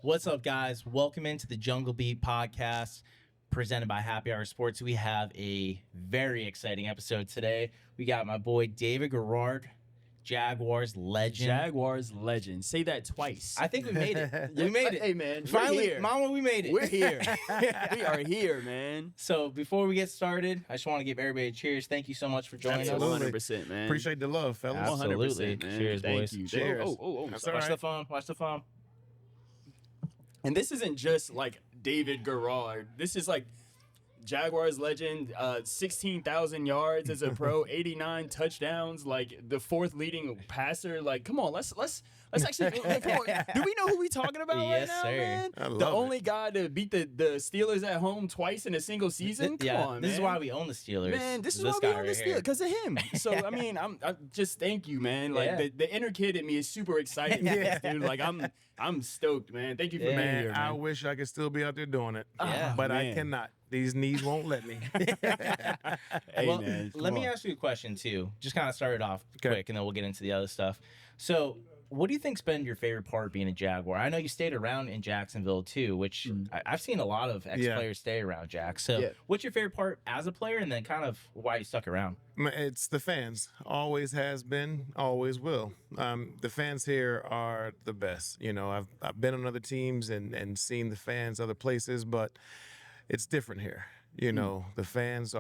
What's up, guys? Welcome into the Jungle Beat podcast presented by Happy Hour Sports. We have a very exciting episode today. We got my boy David Garrard, Jaguars Legend. Jaguars Legend. Say that twice. I think we made it. We made it. Hey, man. Finally, we're here. Mama, we made it. We're here. We are here, man. So before we get started, I just want to give everybody a cheers. Thank you so much for joining Absolutely. us. 100%, man. Appreciate the love, fellas. Absolutely. 100%, man. Cheers, Thank boys. you. Cheers. Oh. That's Sorry. all Watch right. the phone. Watch the phone. And this isn't just like David Garrard. This is like Jaguars legend, 16,000 yards as a pro, 89 touchdowns, like the fourth leading passer. Like, come on, let's actually come on. Do we know who we talking about Yes, right now, sir. man? I love The it. only guy to beat the Steelers at home twice in a single season. Come on, man. This is why we own the Steelers. Man, this is This why guy we own the right here. Steelers, because of him. So I mean, I'm just thank you, man. Like Yeah. the inner kid in me is super excited for this, dude. Like I'm stoked, man. Thank you for being Man, here, I man. wish I could still be out there doing it. Yeah. But I Man. cannot. These knees won't let me. Hey, Well, man, let me come on. ask you a question too. Just kind of start it off Okay. quick, and then we'll get into the other stuff. So, what do you think's been your favorite part being a Jaguar? I know you stayed around in Jacksonville too, which I've seen a lot of ex-players stay around Jack. So, Yeah. what's your favorite part as a player, and then kind of why you stuck around? It's the fans. Always has been, always will. The fans here are the best. You know, I've been on other teams and seen the fans other places, but it's different here. You know, the fans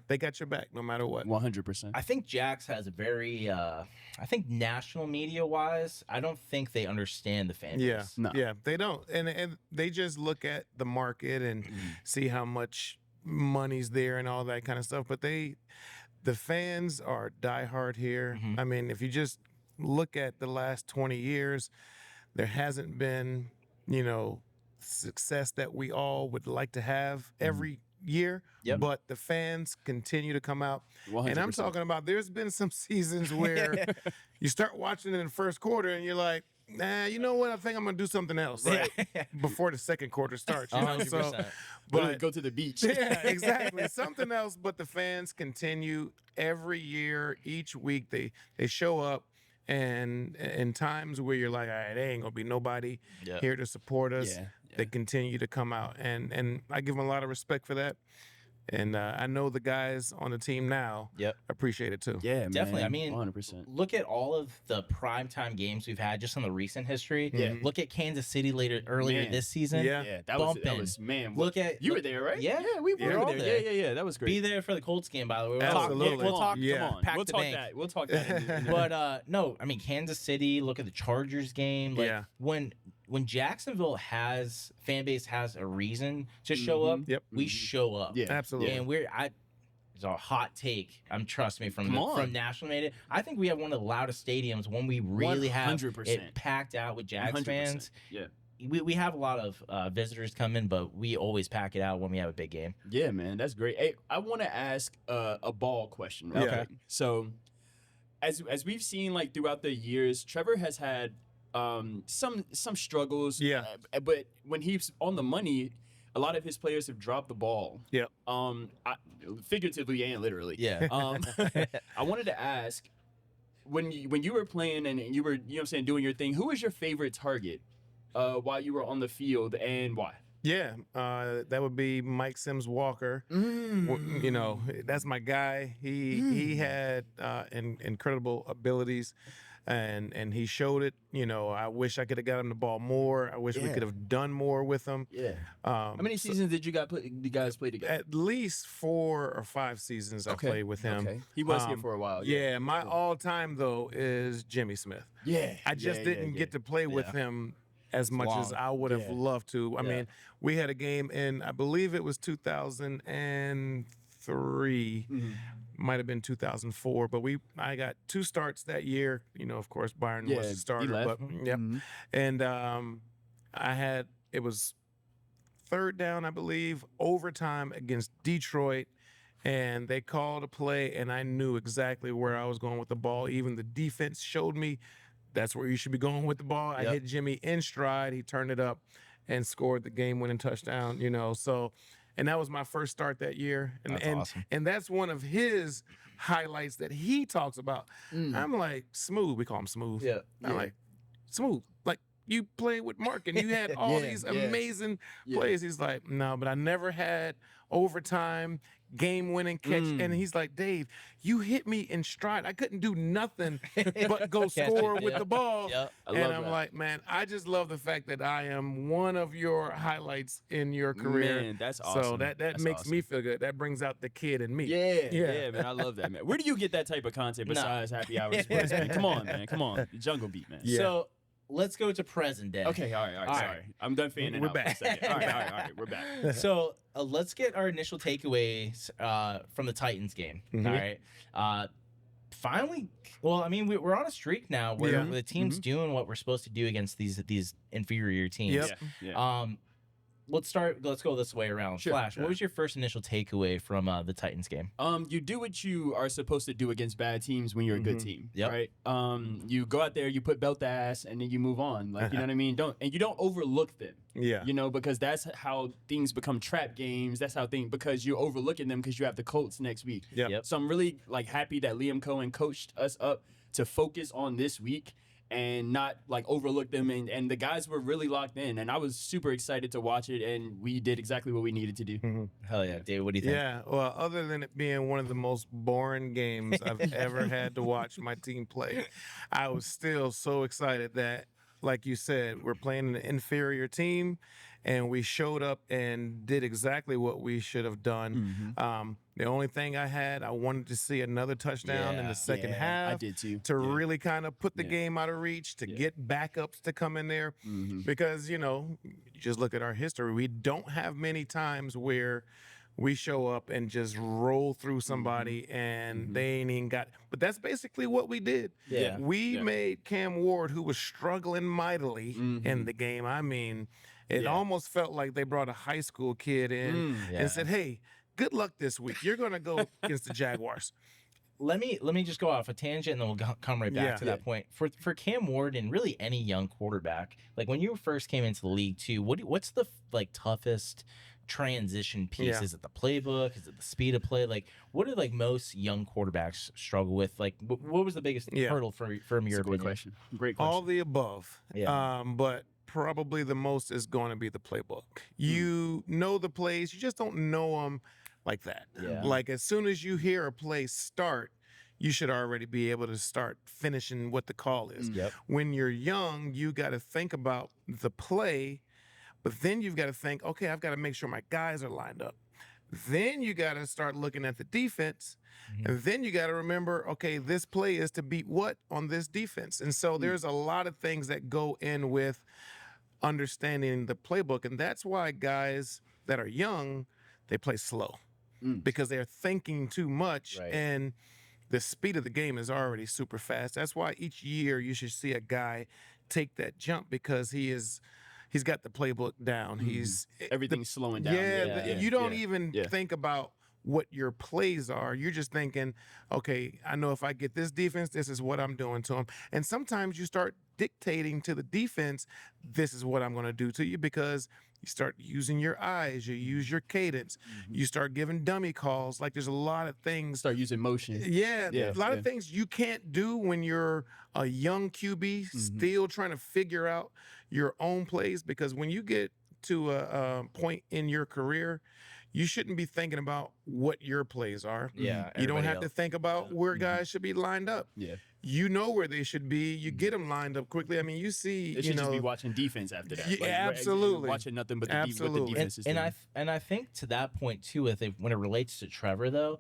they got your back no matter what. 100%. I think Jax has a very, I think national media wise, I don't think they understand the fan Yeah, base. No. yeah, they don't, and they just look at the market and see how much money's there and all that kind of stuff. But the fans are diehard here. I mean, if you just look at the last 20 years, there hasn't been, success that we all would like to have every year. Yep. But the fans continue to come out. And I'm 100%. talking about there's been some seasons where you start watching it in the first quarter and you're like, nah, you know what? I think I'm going to do something else before the second quarter starts. You know? 100%. But go to the beach. yeah, exactly. Something else. But the fans continue every year, each week. They show up, and in times where you're like, all right, there ain't gonna be nobody Yeah. here to support us. Yeah, They continue to come out, and I give them a lot of respect for that. And I know the guys on the team now Yep. appreciate it too. Yeah, Definitely. Man, I mean, 100%. look at all of the primetime games we've had just on the recent history. Yeah. Look at Kansas City earlier Man. this season. Yeah. Yeah, that was Bumping. man. Look at you were there, right? Yeah. we Yeah. were We're all there. there. Yeah. That was great. Be there for the Colts game, by the way. Absolutely. We'll talk. Yeah. Come on. Pack We'll the talk bank. that. We'll talk that. But no, I mean Kansas City. Look at the Chargers game. Like, Yeah. when Jacksonville fan base has a reason to show up, Yep. we show up. Yeah. Absolutely. And it's a hot take. Trust me from Come on. national media. I think we have one of the loudest stadiums when we really have 100%. it packed out with Jags 100%. fans. Yeah. We have a lot of visitors come in, but we always pack it out when we have a big game. Yeah, man, that's great. Hey, I want to ask a ball question. Right? Yeah. Okay. So, as we've seen like throughout the years, Trevor has had some struggles. Yeah. But when he's on the money, a lot of his players have dropped the ball. Yep. Figuratively and literally. Yeah. I wanted to ask, when you were playing and you were, you know what I'm saying, doing your thing, who was your favorite target while you were on the field, and why? Yeah, that would be Mike Sims Walker. You know, that's my guy. He had incredible abilities, and he showed it. You know, I wish I could have got him the ball more. I wish we Yeah. could have done more with him. Yeah. How many seasons did you guys play together? At least 4 or 5 seasons I played with him. Okay. He was here for a while. Yeah, my all-time though is Jimmy Smith. Yeah. I just didn't get to play with him as much as I would have Yeah. loved to. I Yeah. mean, we had a game in, I believe it was 2003, might have been 2004, but I got 2 starts that year. You know, of course, Byron was Yeah, the he starter, left. but yep. And it was 3rd down, I believe, overtime against Detroit. And they called a play, and I knew exactly where I was going with the ball. Even the defense showed me that's where you should be going with the ball. I hit Jimmy in stride. He turned it up and scored the game-winning touchdown, you know. So, and that was my first start that year. And, That's awesome. And that's one of his highlights that he talks about. I'm like, Smooth. We call him Smooth. Yeah. I'm like, Smooth. Like, you played with Mark and you had all these amazing plays. He's like, no, but I never had overtime, game-winning catch. And he's like, Dave, you hit me in stride. I couldn't do nothing but go score with the ball. Yep. And I'm like, man, I just love the fact that I am one of your highlights in your career. Man, that's awesome. So that makes me feel good. That brings out the kid in me. Yeah, man, I love that, man. Where do you get that type of content besides Happy Hour Sports, man? Come on, man. Come on. The Jungle Beat, man. Yeah. So let's go to present day. Okay, all right. Sorry. I'm done fanning We're out back. for a second. All right, we're back. So let's get our initial takeaways from the Titans game. All right. Finally, well, I mean, we're on a streak now where the team's doing what we're supposed to do against these inferior teams. Yeah. Let's go this way around. Sure, Flash, what was your first initial takeaway from the Titans game? You do what you are supposed to do against bad teams when you're a good team, right? You go out there, you put belt to ass, and then you move on. Like, you know what I mean? You don't overlook them. Yeah. You know, because that's how things become trap games. That's how because you're overlooking them because you have the Colts next week. Yep. So I'm really happy that Liam Cohen coached us up to focus on this week and not overlook them, and the guys were really locked in, and I was super excited to watch it, and we did exactly what we needed to do. Hell yeah, Dave, what do you think? Yeah, well, other than it being one of the most boring games I've ever had to watch my team play, I was still so excited that, like you said, we're playing an inferior team, and we showed up and did exactly what we should have done. The only thing I wanted to see another touchdown in the second half. I did too. To really kind of put the game out of reach, to get backups to come in there. Because, you just look at our history. We don't have many times where we show up and just roll through somebody and they ain't even got it. But that's basically what we did. Yeah. We made Cam Ward, who was struggling mightily in the game. I mean, it almost felt like they brought a high school kid in and said, hey, good luck this week. You're going to go against the Jaguars. Let me just go off a tangent and then we'll come right back to that point. For Cam Ward and really any young quarterback, like when you first came into the league too, what's the toughest transition piece? Yeah. Is it the playbook? Is it the speed of play? Like, what do most young quarterbacks struggle with? Like, what was the biggest hurdle from your Great opinion? question. All the above. Yeah. But probably the most is going to be the playbook. You know the plays, you just don't know them like that. Yeah. Like as soon as you hear a play start, you should already be able to start finishing what the call is. Yep. When you're young, you got to think about the play, but then you've got to think, okay, I've got to make sure my guys are lined up. Then you got to start looking at the defense. And then you got to remember, okay, this play is to beat what on this defense. And so there's a lot of things that go in with understanding the playbook. And that's why guys that are young, they play slow because they're thinking too much. Right. And the speed of the game is already super fast. That's why each year you should see a guy take that jump because he's got the playbook down. Everything's slowing down. You don't even think about what your plays are. You're just thinking, okay, I know if I get this defense, this is what I'm doing to them. And sometimes you start dictating to the defense, this is what I'm going to do to you, because you start using your eyes, you use your cadence, you start giving dummy calls. Like there's a lot of things. Start using motion. A lot of things you can't do when you're a young QB still trying to figure out your own plays, because when you get to a point in your career, you shouldn't be thinking about what your plays are. Yeah. You don't have else. to think about where guys should be lined up. Yeah. You know where they should be. You get them lined up quickly. I mean, you see, They should just be watching defense after that. Yeah, Like, absolutely. Watching nothing but what the Absolutely. defense is And doing. I think to that point too, when it relates to Trevor though,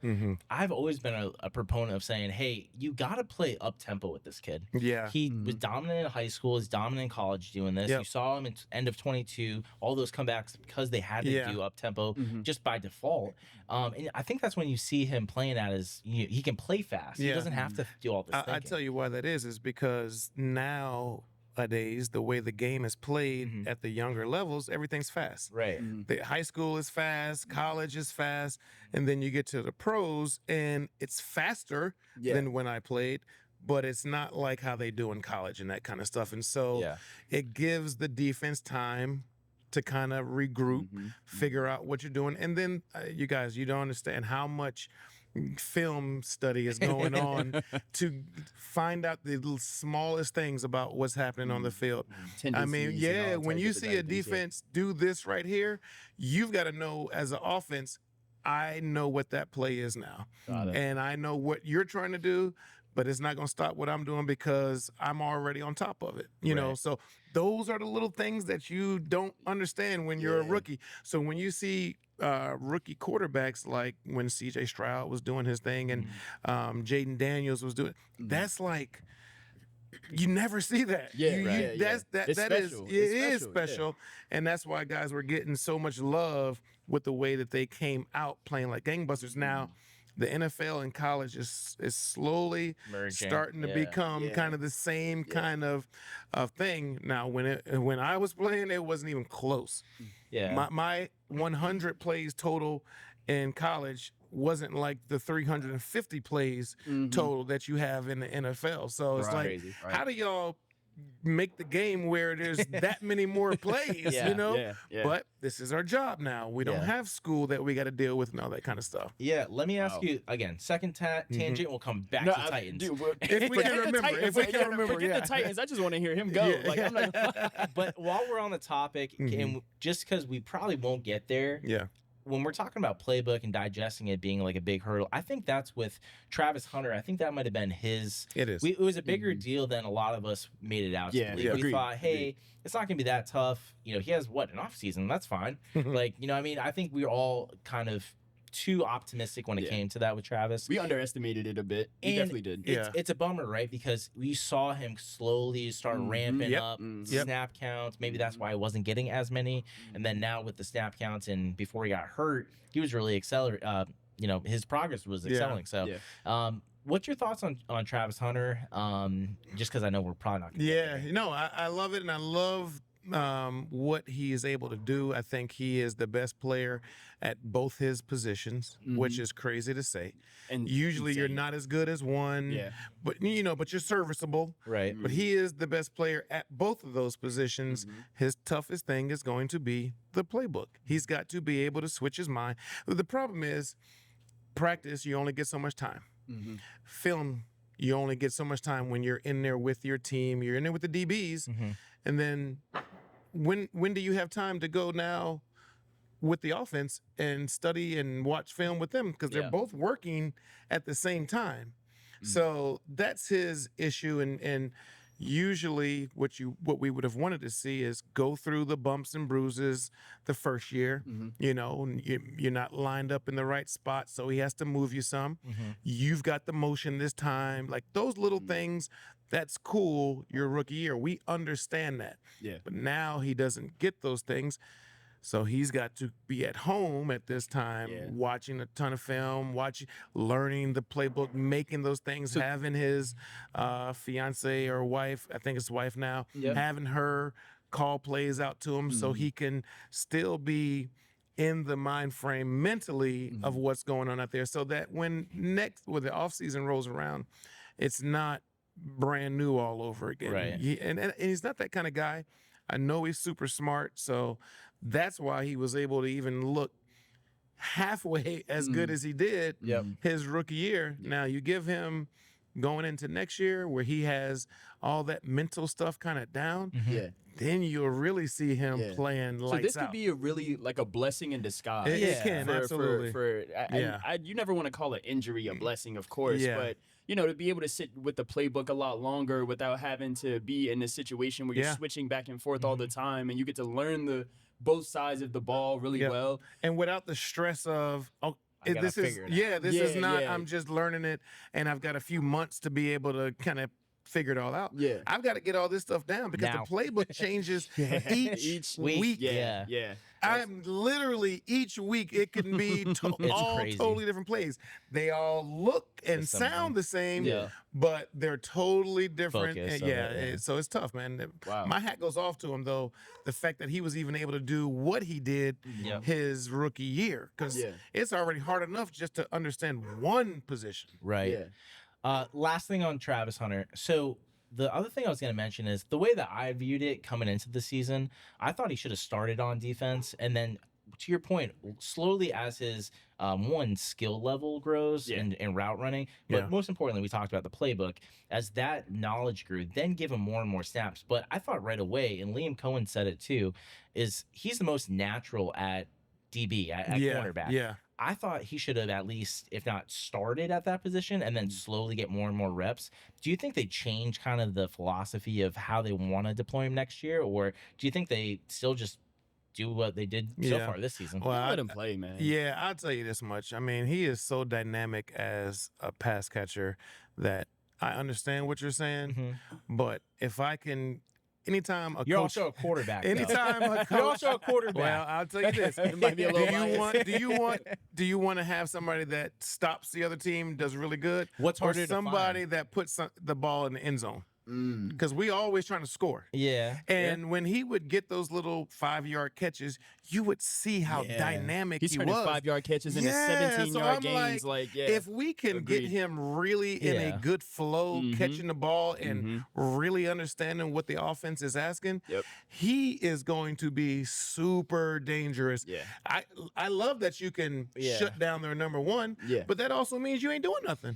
I've always been a proponent of saying, hey, you got to play up tempo with this kid. Yeah. He was dominant in high school, he's dominant in college doing this. Yep. You saw him at end of 22, all those comebacks because they had to do up tempo just by default. And I think that's when you see him playing at he can play fast. He doesn't have to do all this I thinking. tell you why that is because nowadays the way the game is played at the younger levels, everything's fast. Right. The high school is fast, college is fast, and then you get to the pros and it's faster than when I played, but it's not like how they do in college and that kind of stuff. And so it gives the defense time to kind of regroup, figure out what you're doing. And then you guys, you don't understand how much film study is going on to find out the smallest things about what's happening on the field. I mean, Tendencies and all when types you of see a different things, yeah. defense do this right here, you've got to know as an offense, I know what that play is now. Got it. And I know what you're trying to do, but it's not going to stop what I'm doing because I'm already on top of it. You know, Right. so those are the little things that you don't understand when you're a Yeah. rookie. So when you see rookie quarterbacks like when C.J. Stroud was doing his thing and Jaden Daniels was doing, that's like you never see that. Yeah, You- right. you- Yeah, that It's that is special. it It's is special, yeah. special, and that's why guys were getting so much love with the way that they came out playing like gangbusters. Now, the NFL and college is slowly Merging, starting to yeah. become Yeah. kind of the same kind of thing. Now, when I was playing, it wasn't even close. Yeah. My 100 plays total in college wasn't like the 350 plays total that you have in the NFL. So it's Right. like, Crazy. how do y'all make the game where there's that many more plays? Yeah. You know. Yeah. But this is our job now. We don't Yeah. have school that we got to deal with and all that kind of stuff. Yeah, let me ask Wow. you again. Second tangent. We'll come back No, to Titans. dude, well, If we forget can the remember, Titans, if we can remember, forget yeah. the Titans. I just want to hear him go. Yeah. Like I'm like, But while we're on the topic, and just because we probably won't get there, Yeah. when we're talking about playbook and digesting it being like a big hurdle, I think that's with Travis Hunter. I think that might have been his. It is. It was a bigger deal than a lot of us made it out Yeah, to believe. yeah. We Agreed, thought, hey, it's not going to be that tough. You know, he has an off season. That's fine. Like, you know, I mean, I think we were all kind of too optimistic when it Yeah. came to that with Travis. we underestimated it a bit. We And definitely did. Yeah. It's a bummer, right? Because we saw him slowly start ramping Yep. up Yep. snap counts. Maybe that's why he wasn't getting as many. And then now with the snap counts and before he got hurt, he was really accelerating. You know, his progress was excelling. So, Yeah. what's your thoughts on Travis Hunter? Just because I know we're probably not. Gonna get Yeah, there. no, I love it, and I love what he is able to do. I think he is the best player at both his positions, which is crazy to say. And Usually, you're insane. not as good as one, Yeah. but but you're serviceable. Right. But he is the best player at both of those positions. His toughest thing is going to be the playbook. He's got to be able to switch his mind. The problem is, practice, you only get so much time. Film, you only get so much time when you're in there with your team. You're in there with the DBs, and then when do you have time to go now with the offense and study and watch film with them because they're Yeah. both working at the same time. So that's his issue, and usually what we would have wanted to see is go through the bumps and bruises the first year. You know, and you're not lined up in the right spot, so he has to move you some. You've got the motion this time, like those little things. That's cool. Your rookie year, we understand that. Yeah. But now he doesn't get those things. So he's got to be at home at this time, watching a ton of film, learning the playbook, making those things, having his fiance or wife, I think it's wife now, having her call plays out to him so he can still be in the mind frame mentally of what's going on out there, so that when the off season rolls around, it's not brand new all over again. Right. And he's not that kind of guy. I know he's super smart, so that's why he was able to even look halfway as good as he did his rookie year. Now you give him going into next year where he has all that mental stuff kind of down, then you'll really see him playing So lights this out. could be a really like a blessing in disguise. It can, absolutely. You never want to call an injury a blessing, of course, but you know, to be able to sit with the playbook a lot longer without having to be in a situation where you're switching back and forth all the time, and you get to learn both sides of the ball really well. And without the stress of, gotta this is figure it out. this is not. Yeah. I'm just learning it, and I've got a few months to be able to kind of figure it all out. Yeah. I've got to get all this stuff down because Now. the playbook changes each week. Yeah. I'm literally each week it can be all crazy. totally different plays. They all look and something. sound the same, Yeah. but they're totally different. Focus And of it, yeah. So it's tough, man. Wow. My hat goes off to him though. The fact that he was even able to do what he did Yep. his rookie year, because it's already hard enough just to understand one position. Right. Last thing on Travis Hunter. So the other thing I was going to mention is the way that I viewed it coming into the season. I thought he should have started on defense, and then to your point, slowly as his one skill level grows in route running, but most importantly, we talked about the playbook. As that knowledge grew, then give him more and more snaps. But I thought right away, and Liam Cohen said it too, is he's the most natural at DB at cornerback. Yeah. I thought he should have at least, if not started at that position, and then slowly get more and more reps. Do you think they change kind of the philosophy of how they want to deploy him next year, or do you think they still just do what they did so far this season? Well, let him play, man. Yeah, I'll tell you this much. I mean, he is so dynamic as a pass catcher that I understand what you're saying, but if I can. Anytime a You're coach, also a quarterback. anytime a coach, You're also a quarterback. Well, I'll tell you this: It might be a little biased. do you want to have somebody that stops the other team, does really good, What's or harder to somebody find? that puts the ball in the end zone? Because we always trying to score. Yeah. And when he would get those little 5-yard catches, you would see how dynamic He's he turning was. 5-yard catches into Yeah, 17-yard so I'm games. if we can get Agreed. him really in a good flow, catching the ball and really understanding what the offense is asking, he is going to be super dangerous. Yeah. I love that you can shut down their number one, but that also means you ain't doing nothing.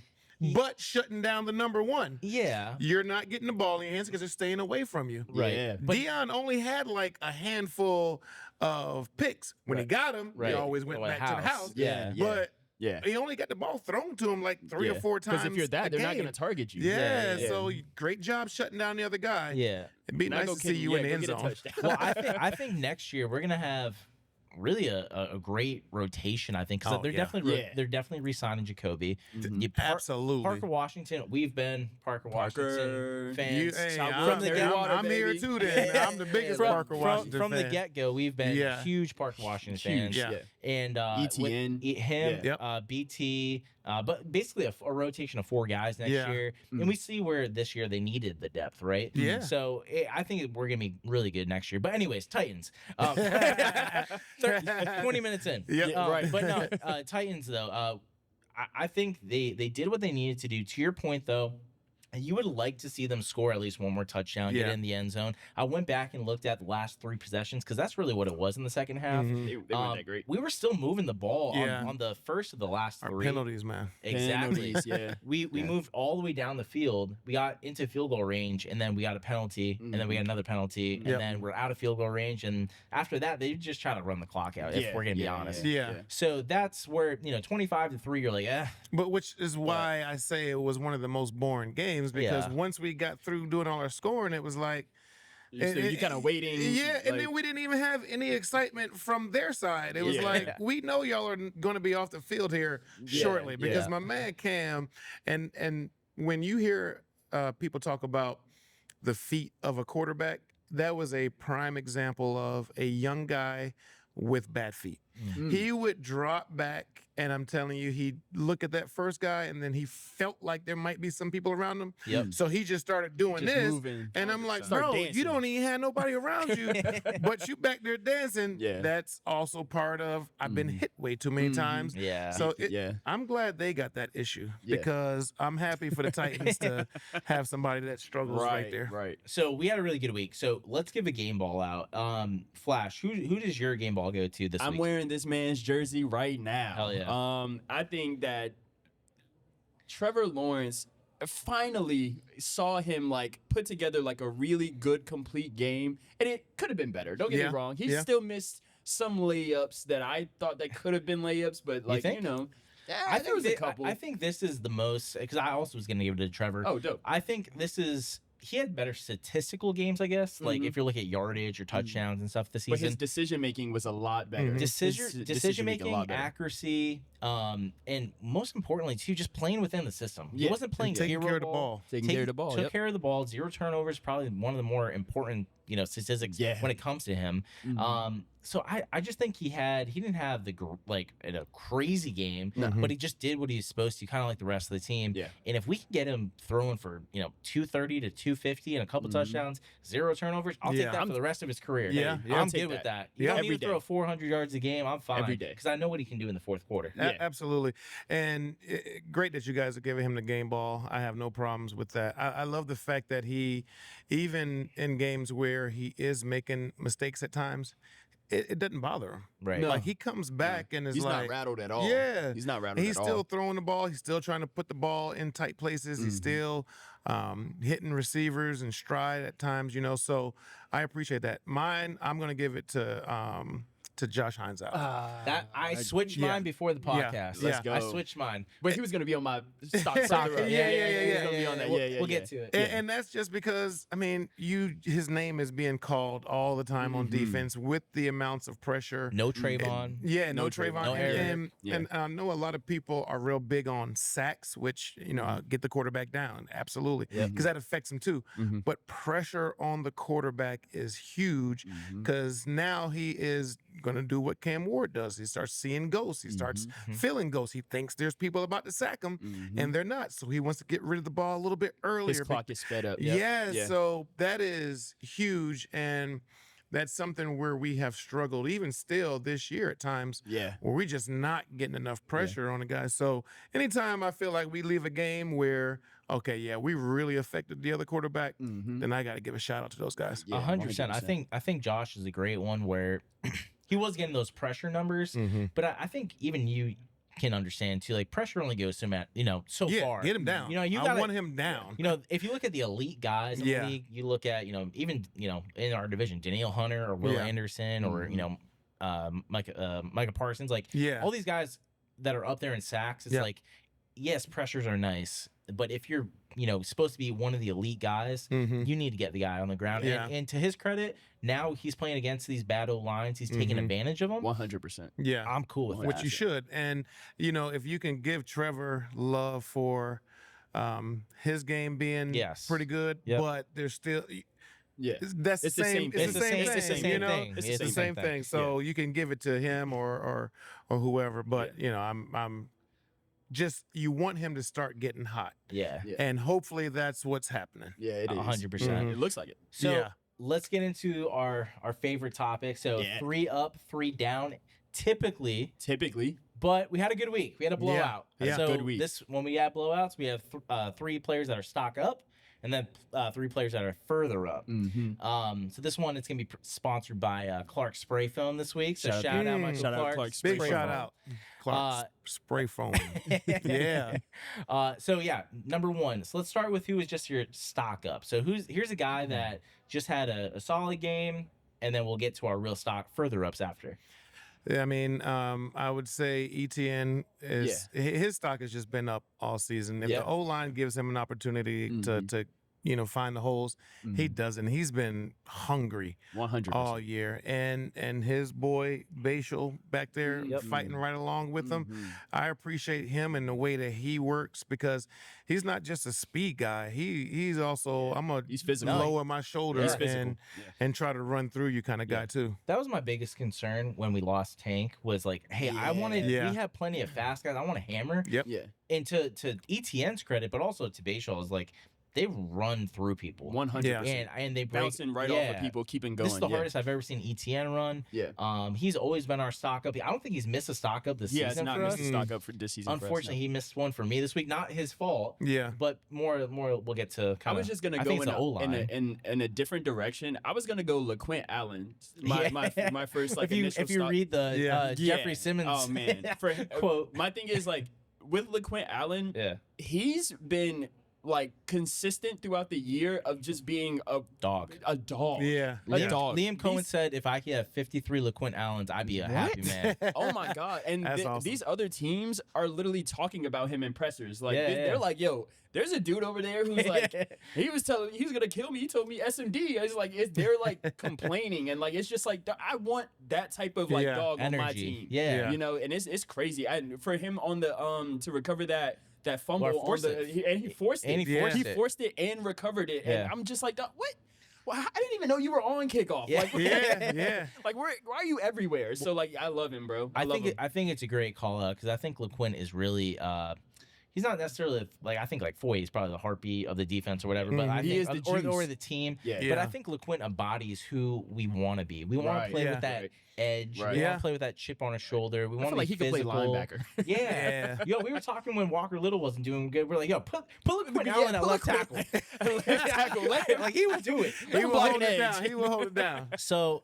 But shutting down the number one. Yeah. You're not getting the ball in your hands because they're staying away from you. Right. Yeah. Deion only had like a handful of picks. When he got them, he always went back to the house. Yeah. But Yeah. he only got the ball thrown to him like 3 or 4 times. Because if you're that, a they're not game. going to target you. Yeah, so great job shutting down the other guy. Yeah. It'd be Now nice go to kick- see you in the go end get a zone. touchdown. Well, I think next year we're gonna have really a great rotation. I think because Oh, they're yeah. they're definitely re-signing Jacoby. Absolutely. Parker Washington. We've been Parker Washington fans. Hey, from the get I'm here too. Then I'm the biggest Parker Washington from fan. the get-go, we've been huge Parker Washington fans. Yeah. And ETN. with him, BT, but basically a rotation of 4 guys next year. And we see where this year they needed the depth, right? Yeah. So I think we're gonna be really good next year. But anyways, Titans. 20 minutes in. Yep. Right. But no, Titans though. I think they did what they needed to do. To your point though, you would like to see them score at least one more touchdown, get in the end zone. I went back and looked at the last 3 possessions because that's really what it was in the second half. They weren't that great. We were still moving the ball on the first of the last 3. Our penalties, man. Exactly. Penalties, yeah. We moved all the way down the field. We got into field goal range, and then we got a penalty, and then we got another penalty, and then we're out of field goal range. And after that, they just try to run the clock out. If we're gonna be honest. Yeah. So that's where 25-3, you're like, But which is why I say it was one of the most boring games because once we got through doing all our scoring, it was like. So you're kind of waiting. Yeah, and then we didn't even have any excitement from their side. It was like, we know y'all are going to be off the field here shortly because my man Cam, and when you hear people talk about the feet of a quarterback, that was a prime example of a young guy with bad feet. He would drop back, and I'm telling you, he'd look at that first guy, and then he felt like there might be some people around him. Yep. So he just started doing Just this, moving. and I'm like, Start bro, dancing. you don't even have nobody around you, but you back there dancing. Yeah. That's also part of, I've been hit way too many times. Yeah. So Yeah. I'm glad they got that issue Yeah. because I'm happy for the Titans to have somebody that struggles right there. Right. So we had a really good week. So let's give a game ball out. Flash, who does your game ball go to this I'm week? wearing this man's jersey right now. Hell yeah. I think that Trevor Lawrence finally saw him like put together like a really good complete game, and it could have been better. Don't get me wrong. He still missed some layups that I thought that could have been layups, but like think? there was a couple. I think this is the most because I also was going to give it to Trevor. Oh, dope. I think this is. He had better statistical games, I guess. Like if you're looking at yardage or touchdowns and stuff this But his season. decision making was a lot better. Decision making making, accuracy, and most importantly too, just playing within the system. He Yeah. wasn't playing Taking hero care of the ball. ball. Taking care of the ball. Took Yep. care of the ball. 0 turnovers, probably one of the more important statistics when it comes to him. So I just think he didn't have the a crazy game, but he just did what he was supposed to, kind of like the rest of the team. Yeah. And if we can get him throwing for 230 to 250 and a couple touchdowns, 0 turnovers, I'll take that for the rest of his career. Yeah. Hey, Yeah, I'm take good with that. that. You don't Every need to throw day. 400 yards a game. I'm fine Every day. because I know what he can do in the fourth quarter. Absolutely. And great that you guys are giving him the game ball. I have no problems with that. I love the fact that he, even in games where he is making mistakes at times, it doesn't bother him. Right. No. Like he comes back and is He's like, not rattled at all. Yeah, He's not rattled and he's at still all. throwing the ball. He's still trying to put the ball in tight places. He's still hitting receivers in stride at times. So I appreciate that. Mine, I'm gonna give it to Josh Hines out. That I switched yeah. mine before the Yeah. podcast. Let's go. I switched mine. But he was gonna be on my stock. Soccer. further up. Yeah. He was gonna be on that. We'll get to it. And that's just because his name is being called all the time on defense with the amounts of pressure. No Trayvon. Yeah, no No Trayvon. Trayvon. No Eric. And I know a lot of people are real big on sacks, which, get the quarterback down. Absolutely. Because that affects him too. But pressure on the quarterback is huge because now he is going to do what Cam Ward does. He starts seeing ghosts. He starts feeling ghosts. He thinks there's people about to sack him, and they're not. So he wants to get rid of the ball a little bit earlier. His clock is sped up. Yeah, so that is huge, and that's something where we have struggled even still this year at times. Yeah. Where we're just not getting enough pressure on the guys. So anytime I feel like we leave a game where, we really affected the other quarterback, then I got to give a shout out to those guys. 100%. I think Josh is a great one where he was getting those pressure numbers, but I think even you can understand too. Like pressure only goes so far. Get him down. I want him down. If you look at the elite guys in the league, you look at even in our division, Danielle Hunter or Will Anderson or Micah Parsons, all these guys that are up there in sacks. It's like, yes, pressures are nice, but if you're supposed to be one of the elite guys, you need to get the guy on the ground. And to his credit, now he's playing against these bad O lines. He's taking advantage of them. 100%. Yeah, I'm cool with that. Which you should. And if you can give Trevor love for his game being pretty good, but there's still. Yeah, that's the same. It's the same thing. It's the same thing. So you can give it to him or whoever. But I'm just, you want him to start getting hot. Yeah. And hopefully that's what's happening. Yeah, it is. 100%. It looks like it. So let's get into our favorite topic. So 3 up, 3 down, typically. But we had a good week. We had a blowout. Yeah. So good week. when we have blowouts, we have 3 players that are stock up, and then 3 players that are further up. So this one, it's going to be sponsored by Clark Spray Foam this week. So shout out Michael Clark. Big shout out. Clark Spray Foam. Yeah. So number 1. So let's start with who is just your stock up. So here's a guy that just had a solid game, and then we'll get to our real stock further ups after. I mean, I would say ETN his stock has just been up all season. If the O-line gives him an opportunity to find the holes, he doesn't. He's been hungry 100% all year. And his boy Bashal back there fighting right along with him. I appreciate him and the way that he works because he's not just a speed guy. He's also he's physical. Lower my shoulder and try to run through you kind of guy too. That was my biggest concern when we lost Tank was like, hey, I wanted we have plenty of fast guys. I want to hammer. Yep. Yeah. And to ETN's credit, but also to Bashal is like they run through people 100%, and they break, bouncing right off of people, keeping going. This is the hardest I've ever seen ETN run. Yeah, he's always been our stock up. I don't think he's missed a stock up this season. Yeah, it's not missed a stock up for this season. Unfortunately, he missed one for me this week. Not his fault. Yeah, but more we'll get to. I was just gonna go in a different direction. I was gonna go LaQuint Allen. My first initial if you read the Jeffrey Simmons oh man quote. My thing is with LaQuint Allen, he's been consistent throughout the year of just being a dog. Yeah. Dog. Liam Cohen said if I could have 53 LaQuint Allens, I'd be a happy man. Oh my God. And awesome. These other teams are literally talking about him in pressers. They're like, yo, there's a dude over there who's he was telling me he was gonna kill me. He told me SMD. I was they're complaining and it's just I want that type of dog energy on my team. Yeah. And it's crazy. For him on the to recover that fumble he forced it. He forced it and recovered it. And I'm just what? Well, I didn't even know you were on kickoff. Yeah. Why are you everywhere? So I love him, bro. I think it's a great call out because I think LaQuint is really he's not necessarily like I think like Foye is probably the heartbeat of the defense or whatever, but I He think is the or juice. the team. Yeah. But I think LeQuint embodies who we want to be. We want Right. to play Yeah. with that Right. edge. Right. We Yeah. want to play with that chip on his shoulder. We I want feel to like be he could play physical. linebacker. Yeah. Yeah. Yo, we were talking when Walker Little wasn't doing good. We're like, yo, put LeQuint out on that left tackle. Left tackle. Like he would do it. He will block hold an it edge. down. He will hold it down. So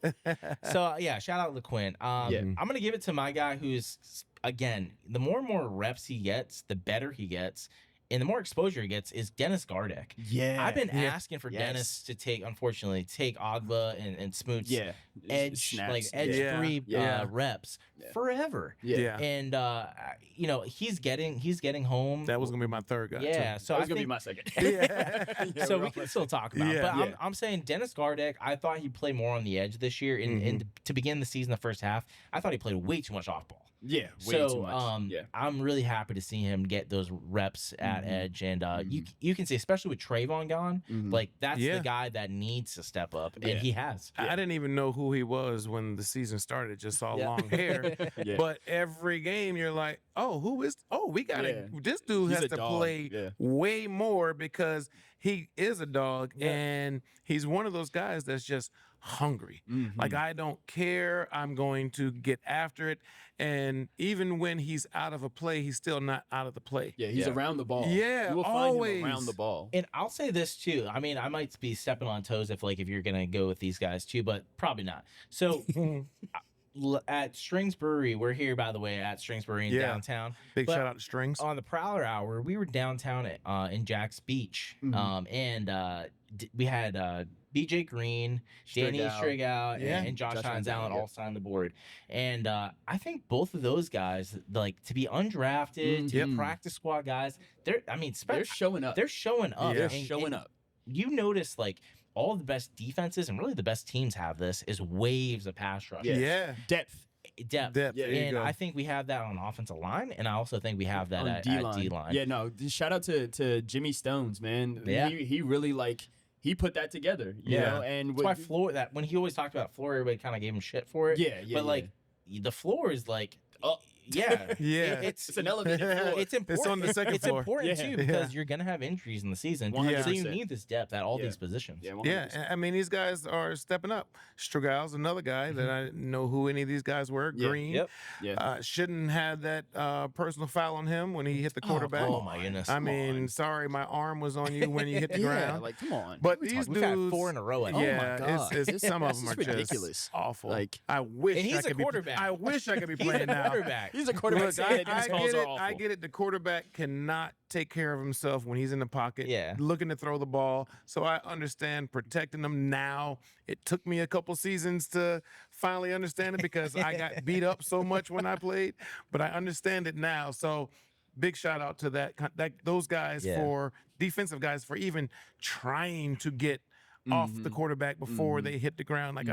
yeah, shout out LeQuint. Yeah. I'm gonna give it to my guy who's again, the more and more reps he gets, the better he gets, and the more exposure he gets is Dennis Gardeck. Yeah. I've been Yeah. asking for Yes. Dennis to take Ogba and Smoots Yeah. edge Snaps. like edge Yeah. 3 Yeah. reps Yeah. forever. Yeah. And you know, he's getting home. That was gonna be my third guy. yeah, Too. so That I was gonna be think my second. Yeah. so we can still talk about it. Yeah. But Yeah. I'm saying Dennis Gardeck, I thought he'd play more on the edge this year. And to begin the season, the first half, I thought he played way too much off ball. Yeah. Way So too much. Yeah. I'm really happy to see him get those reps at edge. And Mm-hmm. you can see, especially with Trayvon gone, like that's Yeah. the guy that needs to step up. Yeah. And he has. I didn't even know who he was when the season started. Just saw Yeah. long hair. Yeah. But every game you're like, oh, who is? Oh, we got to. Yeah. This dude He's has a to dog. play Yeah. way more because he is a dog Yeah. and he's one of those guys that's just hungry. Mm-hmm. Like I don't care. I'm going to get after it. And even when he's out of a play, he's still not out of the play. Yeah, he's Yeah. around the ball. Yeah, you will find always. him around the ball. And I'll say this too. I mean, I might be stepping on toes if you're gonna go with these guys too, but probably not. So at Strings Brewery, we're here by the way at Strings Brewery in Yeah. downtown. Big But shout out to Strings. On the Prowler Hour, we were downtown in Jack's Beach, and we had BJ Green, Danny Strigout, Yeah. and Josh Josh Hines Hines Allen Allen, yeah. all signed the board. And I think both of those guys, like to be undrafted, to be practice squad guys, they're showing up. They're showing up. Yeah. They're showing up. You notice like all the best defenses and really the best teams have this is waves of pass rush. Yeah. Depth. Depth. Depth. Yeah, There you And go. I think we have that on offensive line, and I also think we have that on at D-line. D-line. Yeah, no. Shout out to Jimmy Stones, man. Yeah. He really he put that together. You Yeah. know, and That's why floor that when he always talked about floor, everybody kind of gave him shit for it. Yeah, yeah. But like the floor is like, yeah, Yeah. it's it's an elevated floor. it's important. on the second it's floor. important Yeah. too because you're gonna have injuries in the season, so you 100%. need this depth at all Yeah. these positions. Yeah, Yeah, 100%. I mean these guys are stepping up. Strigal's another guy that I didn't know who any of these guys were. Yeah. Green Yep. Yeah. shouldn't have that personal foul on him when he hit the quarterback. Oh my goodness. I mean, sorry, my arm was on you when you hit the Yeah, ground. like come on. But What are we these talking We've dudes, had 4 in a row. I think. my yeah, God. it's some of This them is are just ridiculous. awful. Like- I wish And he's I a could quarterback. I wish I could be He's a playing now. quarterback. He's a quarterback. Look, saying that these calls get are it. awful. I get it. The quarterback cannot take care of himself when he's in the pocket, Yeah. looking to throw the ball. So I understand protecting him now. It took me a couple seasons to finally understand it because I got beat up so much when I played, but I understand it now. So big shout out to those guys Yeah. for defensive guys for even trying to get off the quarterback before they hit the ground. Like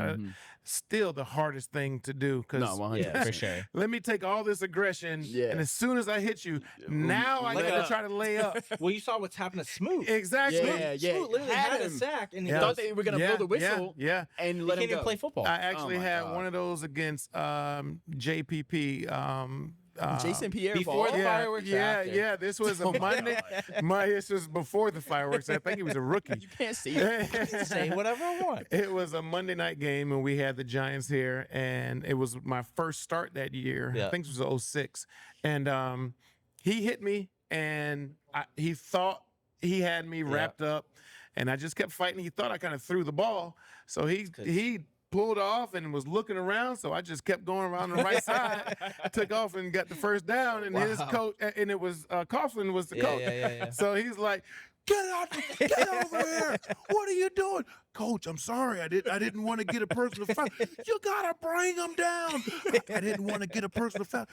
still the hardest thing to do because No, 100%. Yeah, for sure. let me take all this aggression Yeah. and as soon as I hit you, now I Like gotta a- try to lay up. Well, you saw what's happened to Smoot. Exactly. Yeah, Smoot literally had a him. sack, and he Yeah. Thought they were gonna blow the whistle Yeah. and he let can't him even go. play football. I actually my had God. one of those against JPP. Jason Pierre before the yeah, fireworks or yeah, after? yeah. This was a Monday. This was before the fireworks. I think he was a rookie. You can't see it. Say whatever I want. It was a Monday night game, and we had the Giants here, and it was my first start that year. Yeah. I think it was 06. And he hit me, and he thought he had me wrapped up, and I just kept fighting. He thought I kind of threw the ball, so he pulled off and was looking around, so I just kept going around the right side, took off and got the first down, and his coach, and it was Coughlin was the coach. Yeah. So he's like, get over here. What are you doing? Coach, I'm sorry. I didn't want to get a personal foul. You gotta bring him down. I didn't want to get a personal foul.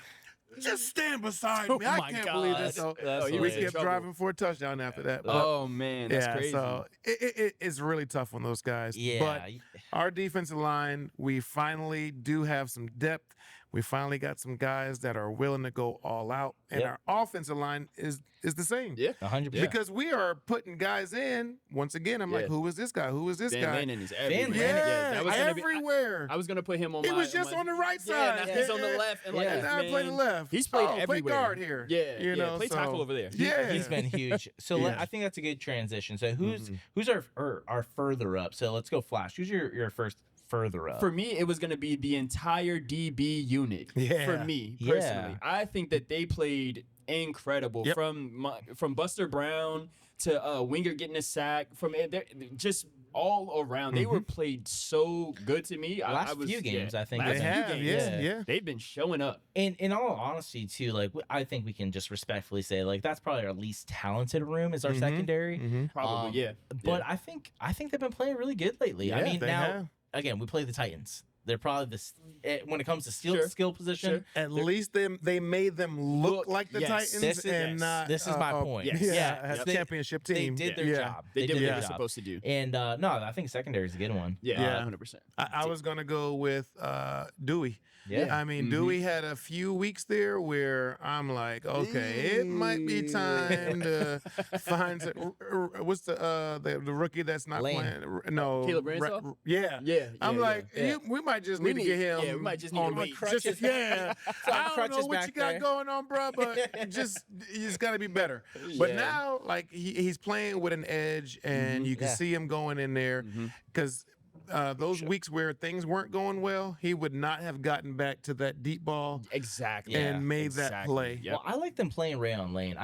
Just stand beside me. I my can't God. believe this. So That's we hilarious. kept driving for a touchdown after that. But, Oh man, that's crazy. so it's really tough on those guys. Yeah. But our defensive line, we finally do have some depth. We finally got some guys that are willing to go all out, and Yep. our offensive line is the same. Yeah. 100%. Because we are putting guys in. Once again, I'm like, Yeah. who is this guy? Who is this Van guy? Lanen is Van everywhere. Yeah, that was gonna be. everywhere. I was gonna put him on. He my, was just my, on the right Yeah, side. now he's on the left, and like, Yeah. And now I play the man, left. He's played Play everywhere. guard here. Yeah, you know, play tackle over there. Yeah, He's been huge. So Yeah. I think that's a good transition. So who's Mhm. our further up? So let's go Flash. Who's your first further up? For me, it was going to be the entire DB unit. Yeah. For me Yeah. personally, I think that they played incredible Yep. from Buster Brown to Winger getting a sack. From they're just all around, they were played so good to me. Last few games, I think last They few have, games, yeah. they've been showing up. And in all honesty, too, like I think we can just respectfully say, like that's probably our least talented room is our secondary. Probably, yeah. But I think they've been playing really good lately. I Yeah, mean, they now have. again, we play the Titans. They're probably when it comes to Sure. skill position. Sure. At least they made them look like the yes. Titans This is- and yes. not. This is my point. yes. Yeah, so a championship they team. did their Yeah. job. They did what their they were job. supposed to do. And no, I think secondary is a good one. Yeah, Yeah. 100%. I was gonna go with Dewey. Yeah. I mean, Dewey had a few weeks there where I'm like, okay, it might be time to find what's the rookie that's not Lane. playing? No, Caleb Branshaw? Yeah, Yeah, I'm yeah, like, yeah. we might just We need to get need- him. yeah, we might just need to on wait. Crutches. yeah. Some I don't crutches know what back you got there. going on, bro, but just it's got to be better. But Yeah. now, like he's playing with an edge, and you can Yeah. see him going in there because. Those weeks where things weren't going well, he would not have gotten back to that deep ball Exactly. and made that Exactly. play. Yep. Well, I like them playing Ray on Lane.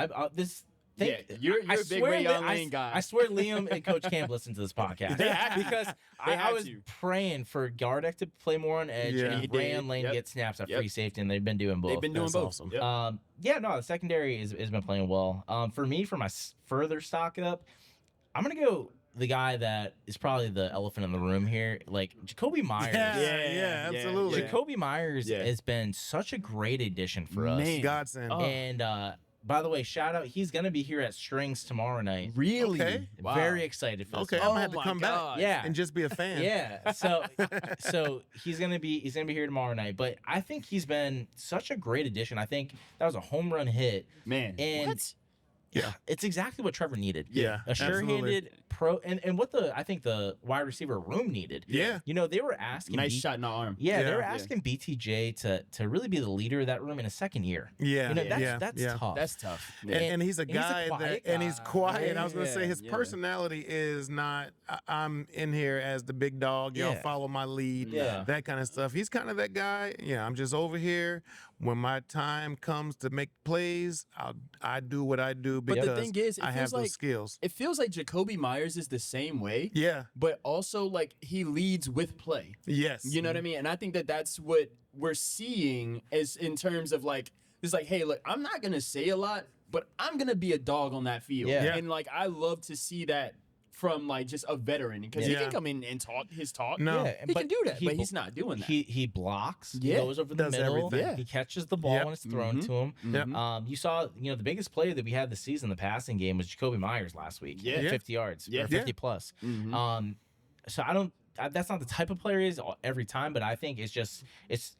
You're a big Ray on Lane guy. I swear Liam and Coach Camp listen to this podcast. They had to. because They I had was to. praying for Gardeck to play more on edge Yeah. and He Ray did. on Lane Yep. get snaps at Yep. free safety, and they've been doing both. They've been doing That's both. awesome. Yep. Yeah, no, the secondary has been playing well. For me, for my further stock up, I'm gonna go the guy that is probably the elephant in the room here, like Jacoby Myers. Yeah, absolutely. Jacoby Myers Yeah. has been such a great addition for us. Man. Godsend. Oh. And by the way, shout out, he's gonna be here at Strings tomorrow night. Really? Okay. Wow. Very excited for this. Okay, one. I'm gonna have to my come God. back Yeah. and just be a fan. Yeah. So he's gonna be here tomorrow night. But I think he's been such a great addition. I think that was a home run hit. Man. And what? Yeah. it's exactly what Trevor needed. Yeah, A sure-handed absolutely. pro and what I think the wide receiver room needed. Yeah. You know, they were asking Nice shot in the arm. Yeah, they Yeah. were asking BTJ to really be the leader of that room in his second year. Yeah, You know, yeah, that's yeah. tough. That's tough. And, Yeah. and he's a and he's a guy quiet and he's guy. quiet. I was gonna Yeah, say his yeah. personality is not. I'm in here as the big dog. Y'all Yeah. follow my lead. Yeah. that kind of stuff. He's kind of that guy. Yeah, I'm just over here. When my time comes to make plays, I do what I do But because the thing is, it I have feels those like skills. it feels like Jacoby Myers is the same way, Yeah. but also like he leads with play. Yes. You know what I mean? And I think that that's what we're seeing as in terms of like it's like, hey, look, I'm not gonna say a lot, but I'm gonna be a dog on that field. Yeah. Yeah. And like I love to see that from like just a veteran because he Yeah. can come in and talk his talk. No. Yeah, He but can do that, but he's not doing that. He blocks. He Yeah. goes over the Does middle. everything. Yeah. He catches the ball Yep. when it's thrown Mhm. to him. Yep. You saw, the biggest player that we had this season, the passing game, was Jacoby Myers last week. Yeah. Yeah. 50 yards, Yeah. or 50 plus. Mhm. So that's not the type of player he is every time, but I think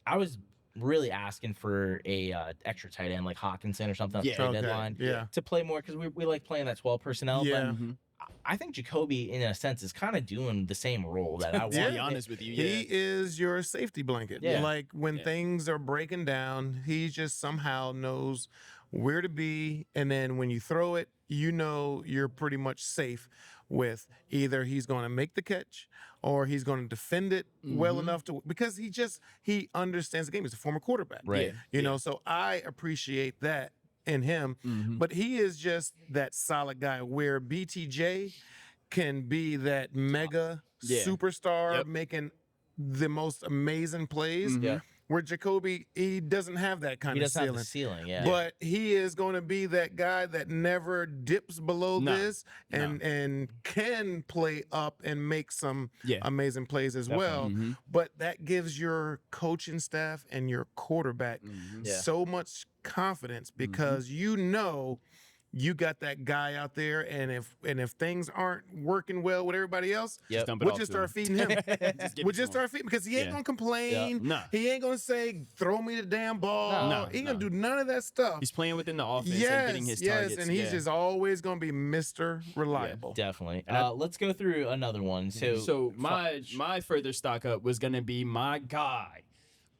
I was really asking for a extra tight end like Hawkinson or something at the Yeah. trade Okay. deadline Yeah. to play more because we like playing that 12 personnel. Yeah. But I think Jacoby, in a sense, is kind of doing the same role that I want. To be honest with you, He is your safety blanket. Yeah. Like when Yeah. things are breaking down, he just somehow knows where to be. And then when you throw it, you know you're pretty much safe with either he's going to make the catch or he's going to defend it well enough to because he understands the game. He's a former quarterback. Right. You know, so I appreciate that in him. But he is just that solid guy where BTJ can be that mega Yeah. superstar Yep. making the most amazing plays. Yeah. Where Jacoby, he doesn't have that kind He of doesn't have ceiling. the ceiling, yeah. But he is going to be that guy that never dips below No, this and can play up and make some Yeah. amazing plays as well. But that gives your coaching staff and your quarterback Yeah. so much confidence because you know you got that guy out there, and if things aren't working well with everybody else, Yep. dump it we'll off just to him. start feeding him. give We'll it to just him. start feeding because he ain't Yeah. gonna complain. Nah. He ain't gonna say throw me the damn ball. No, He ain't gonna no. do none of that stuff. He's playing within the offense and Yes, getting his yes, targets. and he's just always gonna be Mr. Reliable. Definitely. And I- Let's go through another one. So my further stock up was gonna be my guy,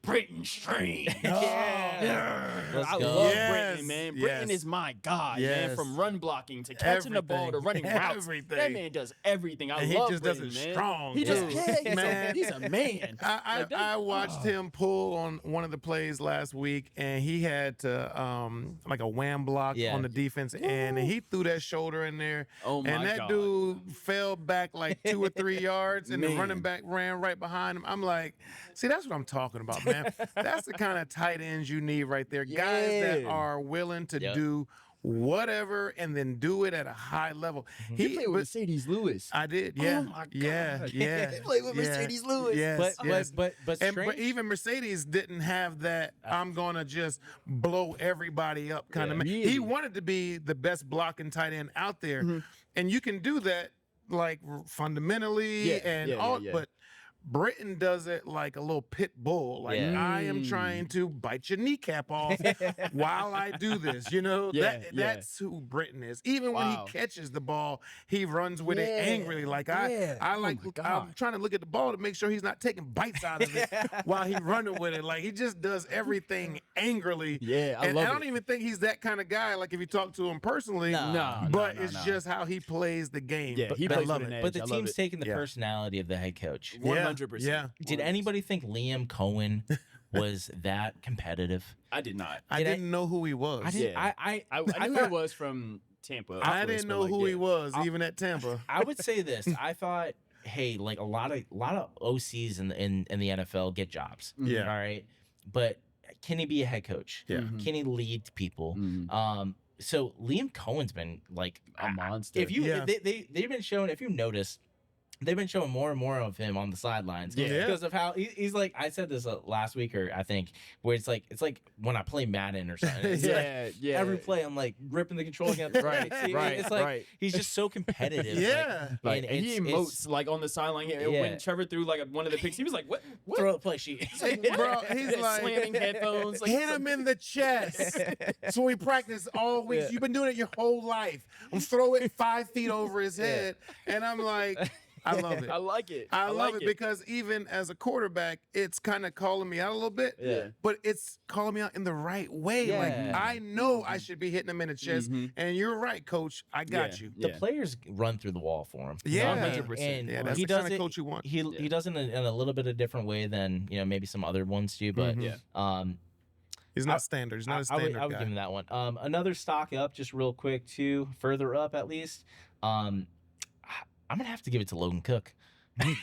Britton Strange. Let's I go. love Yes, Britton, man. Britton yes. is my guy, man. Yes. From run blocking to catching the ball to Everything. running routes. That Everything. man does everything. I And he love just does Britton, it man. strong, He just too. he's Man. he's a man. I watched him pull on one of the plays last week, and he had to like a wham block Yeah. on the defense, and he threw that shoulder in there, Oh my and that God. dude fell back like 2 or 3 yards, and the Man. running back ran right behind him. I'm like, see, that's what I'm talking about, man. That's the kind of tight ends you need right there. Guys that Yeah. are willing to Yep. do whatever and then do it at a high level. He played with but- Mercedes Lewis. I did, yeah. Oh my Yeah, God. yeah. He played with yeah, Mercedes Lewis. Yes, yes. But And Strange, but even Mercedes didn't have that I'm gonna just blow everybody up kind of man. Really? He wanted to be the best blocking tight end out there. And you can do that like fundamentally Yeah, and yeah, all yeah. but Britain does it like a little pit bull. Like Yeah. I am trying to bite your kneecap off while I do this. You know, Yeah, that's who Britain is. Even when Wow. he catches the ball, he runs with it Yeah, angrily. Like yeah. I Oh like my I'm God. trying to look at the ball to make sure he's not taking bites out of it while he's running with it. Like he just does everything angrily. Yeah, I and love I don't it. even think he's that kind of guy. Like if you talk to him personally, No. but it's just how he plays the game. Yeah, he I plays love with an it. edge. but the I love team's it. taking the Yeah. personality of the head coach. 100%. Yeah. Did anybody think Liam Cohen was that competitive? I did not. I Did I- didn't know who he was. I didn't. Yeah. I I knew thought- he was from Tampa. I of course, didn't but, know like, who he yeah. was, even at Tampa. I would say this. I thought, hey, like a lot of OCs in the NFL get jobs. Yeah. All right. But can he be a head coach? Yeah. Mhm. Can he lead people? Mhm. So Liam Cohen's been like A monster. If you Yeah. they've been showing, if you noticed, they've been showing more and more of him on the sidelines Yeah. because of how he's like. I said this last week, or I think, where it's like when I play Madden or something. It's like, yeah. every play I'm like ripping the control again. Right, See, right, It's like right. he's just so competitive. like, Yeah. Like, and he it's- emotes like on the sideline. Yeah. When Trevor threw like one of the picks, he was like, "What? What?" throw the play sheet. Bro, he's like slamming headphones. Like, hit him in the chest. So we practice all week. Yeah. You've been doing it your whole life. I'm throw it 5 feet over his head, and I'm like, I love it. I like it. I love like it because even as a quarterback, it's kind of calling me out a little bit. Yeah. But it's calling me out in the right way. Yeah. Like I know I should be hitting him in the chest. Mhm. And you're right, coach. I got you. The Yeah. players run through the wall for him. Yeah. 100%. And Yeah, that's he the does kind of it. coach you want. He does it in a little bit of a different way than maybe some other ones do, but Mhm. Yeah. He's not standard. He's not a I would standard give guy. him that one. Another stock up, just real quick too, further up at least. I'm gonna have to give it to Logan Cook.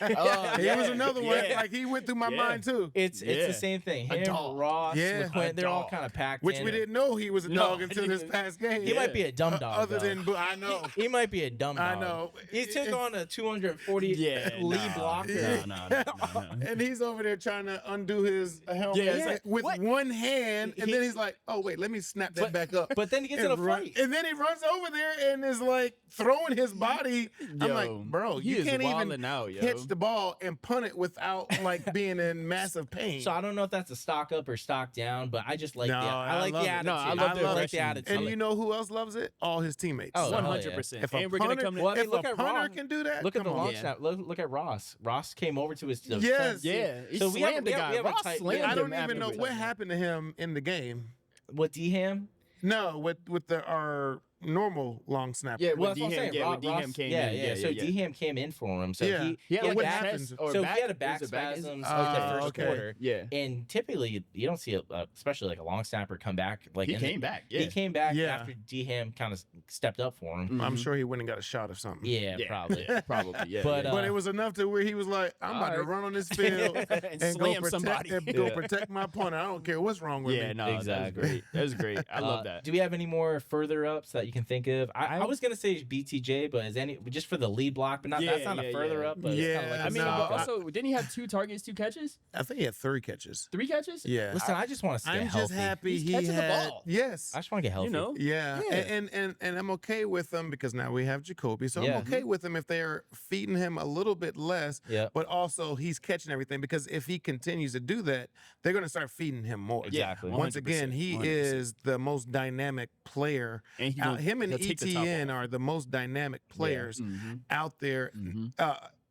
Oh, He was another one. yeah. Like he went through my Yeah. mind too. It's Yeah. the same thing. A Him, dog. Ross, Yeah. LeQuint, A they're all dog. kind of packed Which in. we didn't know he was a No, dog I until didn't this even- past game. He might be a dumb dog. Other though. than, I know. He might be a dumb I dog. know. He took on a 240 Yeah, lead nah. blocker. No. And he's over there trying to undo his helmet Yeah, it's like, with what? one hand, and He- then he's like, "Oh wait, let me snap that But- back up." But then he gets in a and run- fight. and then he runs over there and is like throwing his body. I'm like, Yo, bro, he you is can't even wildin' out, yo. catch the ball and punt it without like being in massive pain. So I don't know if that's a stock up or stock down, but I just like No, I like love the it. attitude. No, I love the like the aggression. attitude. and you know who else loves it? All his teammates. Oh, hell yeah. 100%. If a And we're gonna punter, come to Well, I mean, if look a at punter Ron. can do that, Look at the come on. long Yeah. snap. Look at Ross. Ross came over to his defense. Yes. Yeah, he So we have- slammed the we have- guy. we have a Ross tight- slammed I him don't even after know the what touchdown. happened to him in the game. With D-Ham? No, with our normal long snapper. Yeah, Well, when that's what I'm saying. when Ross, D-Ham came yeah, in. Yeah, so D-Ham came in for him. So Yeah. he Yeah, had what back, happens? Or so back, he had a back was it back? spasms Oh, like the first okay. quarter. Yeah. And typically, you don't see especially like a long snapper come back. Like He in came back. Yeah. He came back Yeah. after D-Ham kind of stepped up for him. I'm Mhm. sure he went and got a shot of something. Yeah, Yeah. probably. Yeah, probably. Yeah. But, yeah. But it was enough to where he was like, I'm about to Alright. run on this field and and go slam protect, somebody. go protect my punter. I don't care what's wrong with Yeah, me. no, Exactly. that was great. That was great. I love that. Do we have any more further ups that you can think of? I was gonna say BTJ, but is any just for the lead block, but not that's not a further up. But it's kind of like I mean, no, but also, didn't he have 2 targets, 2 catches? I think he had 3 catches. 3 catches? Yeah. listen, I just want to stay I'm healthy. just happy He's he catching the had. ball. Yes. I just want to get healthy. You know? Yeah, Yeah. And I'm okay with them because now we have Jacoby, so Yeah. I'm okay with them if they're feeding him a little bit less, Yeah. but also he's catching everything because if he continues to do that, they're going to start feeding him more. Exactly. Once again, he 100%. is the most dynamic player. And Him and he'll take the top ETN off. are the most dynamic players Mhm. out there. Mhm.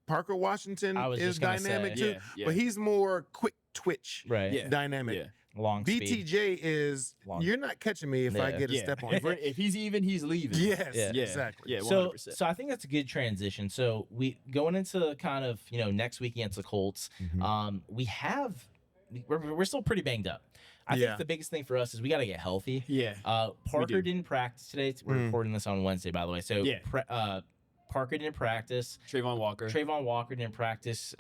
Parker Washington I was is just gonna dynamic say. too, Yeah. but he's more quick twitch Right. Yeah. dynamic. Yeah. Long speed. BTJ is Long. you're not catching me if I Yeah. get a Yeah. step on If, you. if he's even, he's leaving. Yes, Yeah. Yeah. exactly. Yeah. So, 100%. so I think that's a good transition. So we going into kind of next week against the Colts. We're still pretty banged up. I Yeah. think the biggest thing for us is we got to get healthy. Yeah. Parker do. didn't practice today. We're recording this on Wednesday, by the way. So Yeah. Parker didn't practice. Trayvon Walker. Trayvon Walker didn't practice.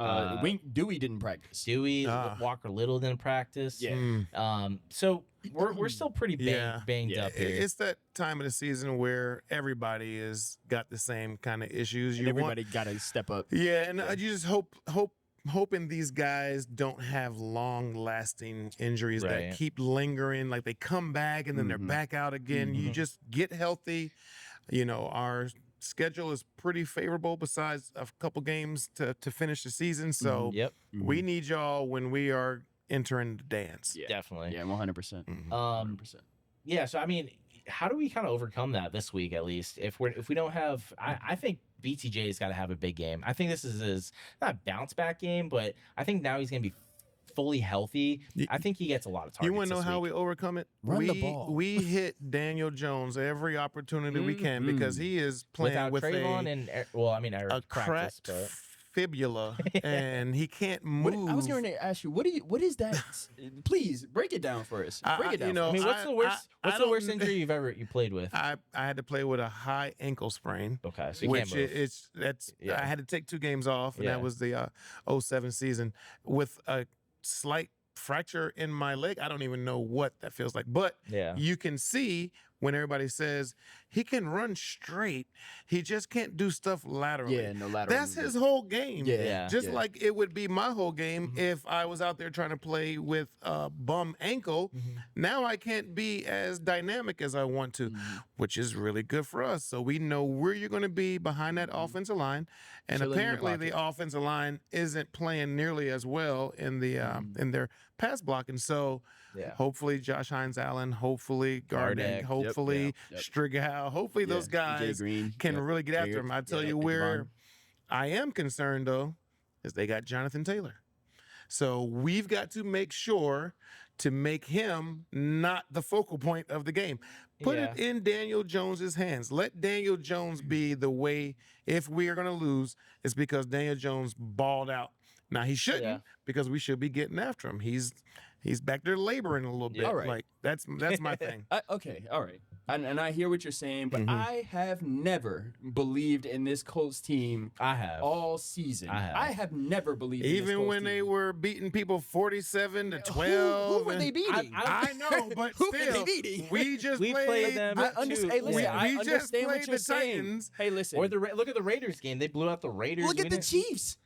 Dewey didn't practice. Dewey Ah. Walker Little didn't practice. Yeah. So we're still pretty banged Yeah. up here. It's that time of the season where everybody has got the same kind of issues. And everybody got to step up. Yeah, and you just hoping these guys don't have long-lasting injuries Right. that keep lingering. Like they come back and then they're back out again. You just get healthy. Our schedule is pretty favorable besides a couple games to finish the season. So Yep, we need y'all when we are entering the dance. Yeah. definitely. Yeah, 100%. Mhm. 100%. Yeah, so I mean, how do we kind of overcome that this week at least? If we don't have, I think BTJ's got to have a big game. I think this is his not a bounce back game, but I think now he's gonna be fully healthy. I think he gets a lot of targets. You want to know this how week. we overcome it? Run the ball. We hit Daniel Jones every opportunity we can because he is playing without with Trayvon and Eric a practice, cracked but fibula and he can't move. I was going to ask you, what is that? Please break it down for us. Break it down. you know, I mean, what's I- the worst? I What's the don't worst kn- injury you played with? I had to play with a high ankle sprain. Okay, so you Which can't move. Yeah. I had to take 2 games off, and Yeah. that was the 07 season with a slight fracture in my leg. I don't even know what that feels like, but Yeah. you can see when everybody says he can run straight, he just can't do stuff laterally. Yeah, no lateral. That's his whole game. Yeah. Just Yeah. like it would be my whole game if I was out there trying to play with a bum ankle. Now I can't be as dynamic as I want to, which is really good for us. So we know where you're going to be behind that offensive line. And Chilling in the apparently the offensive line isn't playing nearly as well in the in their pass blocking. So Yeah. hopefully Josh Hines Allen, hopefully Gardeck, Gardeck. hopefully Yep. Strigal, hopefully those guys Green can really get after Garrett, him. I tell yeah, you and where Devon. I am concerned though is they got Jonathan Taylor. So we've got to make sure to make him not the focal point of the game. Put it in Daniel Jones's hands. Let Daniel Jones be the way. If we are going to lose, it's because Daniel Jones balled out. Now he shouldn't because we should be getting after him. He's back there laboring a little bit. All right. Like that's my thing. Okay, all right. And I hear what you're saying, but Mhm. I have never believed in this Colts team I have. all season. I have. never believed in this Even Colts when team. they were beating people 47-12. Who were they beating? I know, but Who were still, they beating? we just We played. played them I understand. Hey, listen, Yeah. I We just understand played what you're the saying. Titans. Hey, listen. Or look at the Raiders game. They blew out the Raiders. Look We at the didn't- Chiefs.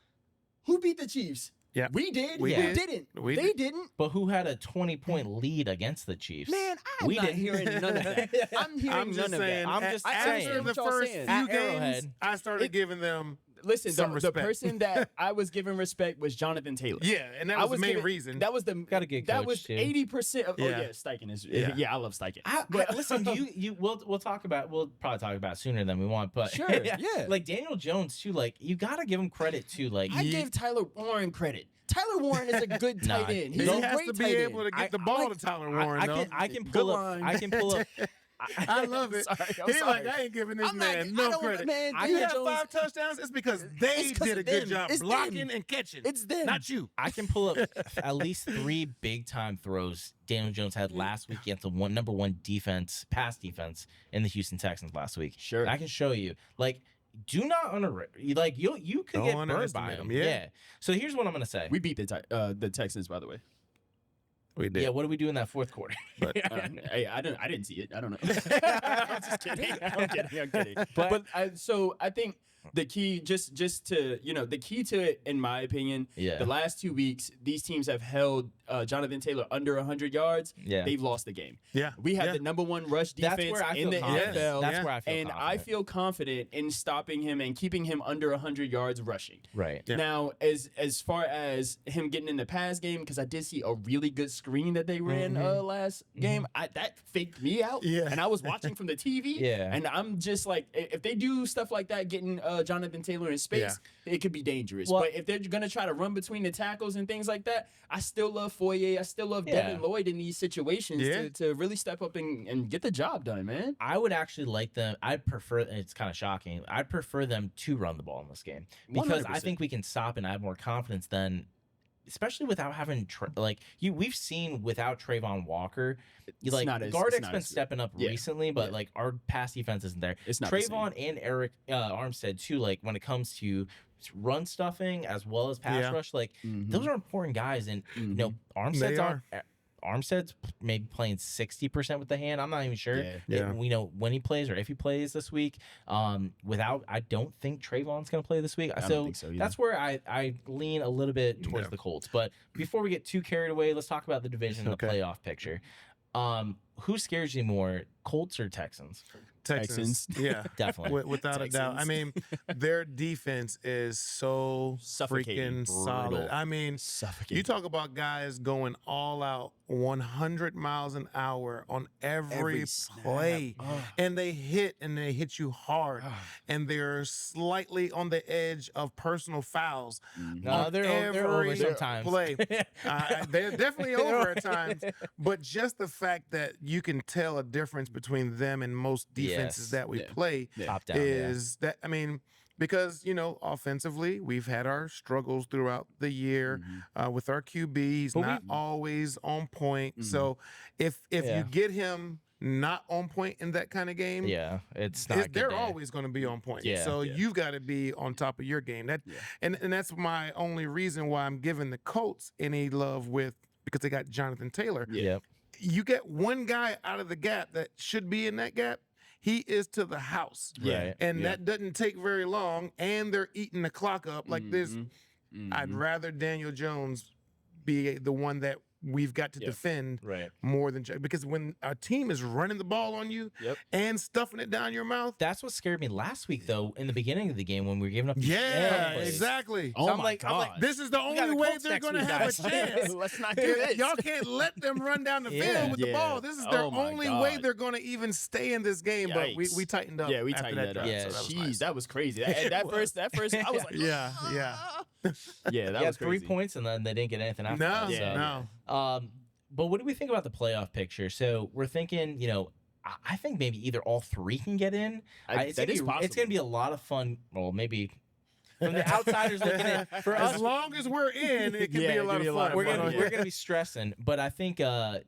Who beat the Chiefs? Yeah. We did. We Who did. didn't? We They did. didn't. But who had a 20-point lead against the Chiefs? Man, I'm We not didn't. hearing none of that. I'm hearing I'm just none saying. of that. I'm just after saying. the What y'all first saying? few At games, Arrowhead. I started giving them. Listen, Some the respect. person that I was giving respect was Jonathan Taylor. Yeah, and that I was the main giving- reason. That was the Got a good that coach, was too. 80% of. Oh Yeah. yeah, Steichen is. Yeah. Yeah, I love Steichen. Listen, we'll talk about. We'll probably talk about it sooner than we want, but Sure, yeah. like Daniel Jones too. Like you got to give him credit too. Like I gave Tyler Warren credit. Tyler Warren is a good Nah, tight end. he He's a has great to be tight able end. to get the ball to Tyler Warren. though. I can Good pull up. line. I can pull up. I love it. Sorry, I'm He's like, sorry. I ain't giving this I'm not- man I no don't- credit. man, You Daniel have Jones- 5 touchdowns. It's because they It's 'cause did a of good them. job It's blocking them. and catching. It's them. Not you. I can pull up at least 3 big time throws Daniel Jones had last week against the number one pass defense in the Houston Texans last week. Sure. And I can show you. Like, do not underrate. Like you could Don't get burned by underestimate him. him, yeah. So here's what I'm gonna say. We beat the Texans, by the way. We did. Yeah, what did we do in that fourth quarter? But Hey, I didn't see it. I don't know. I'm just kidding. I'm kidding. But I think the key, just to the key to it, in my opinion, the last 2 weeks, these teams have held Jonathan Taylor under 100 yards. Yeah. They've lost the game. Yeah. We have the number 1 rush defense in the NFL. That's where I feel and confident. I feel confident in stopping him and keeping him under 100 yards rushing. Right. Yeah. Now, as far as him getting in the pass game, because I did see a really good screen that they ran last game, that faked me out. Yeah. And I was watching from the TV. Yeah. And I'm just like, if they do stuff like that, getting Jonathan Taylor in space, it could be dangerous. Well, but if they're going to try to run between the tackles and things like that, I still love Foye. I still love Devin Lloyd in these situations to really step up and get the job done, man. I would actually like them. I'd prefer, it's kind of shocking, I'd prefer them to run the ball in this game because 100%. I think we can stop and I have more confidence than, especially without having, we've seen without Trayvon Walker, Gardeck's been stepping up recently, but like our pass defense isn't there. It's not Trayvon and Eric Armstead too, like when it comes to run stuffing as well as pass rush, like those are important guys. And Armstead's maybe playing 60% with the hand. I'm not even sure. We know when he plays or if he plays this week. I don't think Trayvon's going to play this week. I don't think so either. That's where I lean a little bit towards the Colts. But before we get too carried away, let's talk about the division and the playoff picture. Who scares you more, Colts or Texans? Texans. Yeah, definitely. Without a doubt. I mean, their defense is so freaking solid. I mean, you talk about guys going all out 100 miles an hour on every play. And they hit you hard. And they're slightly on the edge of personal fouls. No, they're over sometimes. Play. They're definitely over at times. But just the fact that you can tell a difference between them and most defenses that we play Top down, is that, I mean, because, offensively, we've had our struggles throughout the year with our QB. He's not always on point. So if you get him not on point in that kind of game, it's not. They're always going to be on point. So you've got to be on top of your game. And that's my only reason why I'm giving the Colts any love because they got Jonathan Taylor. You get one guy out of the gap that should be in that gap, he is to the house. And that doesn't take very long, and they're eating the clock up. Like this, I'd rather Daniel Jones be the one that we've got to defend more than because when a team is running the ball on you and stuffing it down your mouth. That's what scared me last week, though, in the beginning of the game when we were giving up. Exactly. So I'm like, this is the only way they're going to have a chance. Let's not do this. Y'all can't let them run down the field with the ball. This is their only way they're going to even stay in this game. But we tightened up. Yeah, we tightened that up. Jeez, that was crazy. That first, I was like, yeah. That was 3 points, and then they didn't get anything after that. No. But what do we think about the playoff picture? So we're thinking, I think maybe either all three can get in. It's going to be a lot of fun. Well, maybe from the outsiders looking in. For us, as long as we're in, it can be a lot of fun. We're going to be stressing, but I think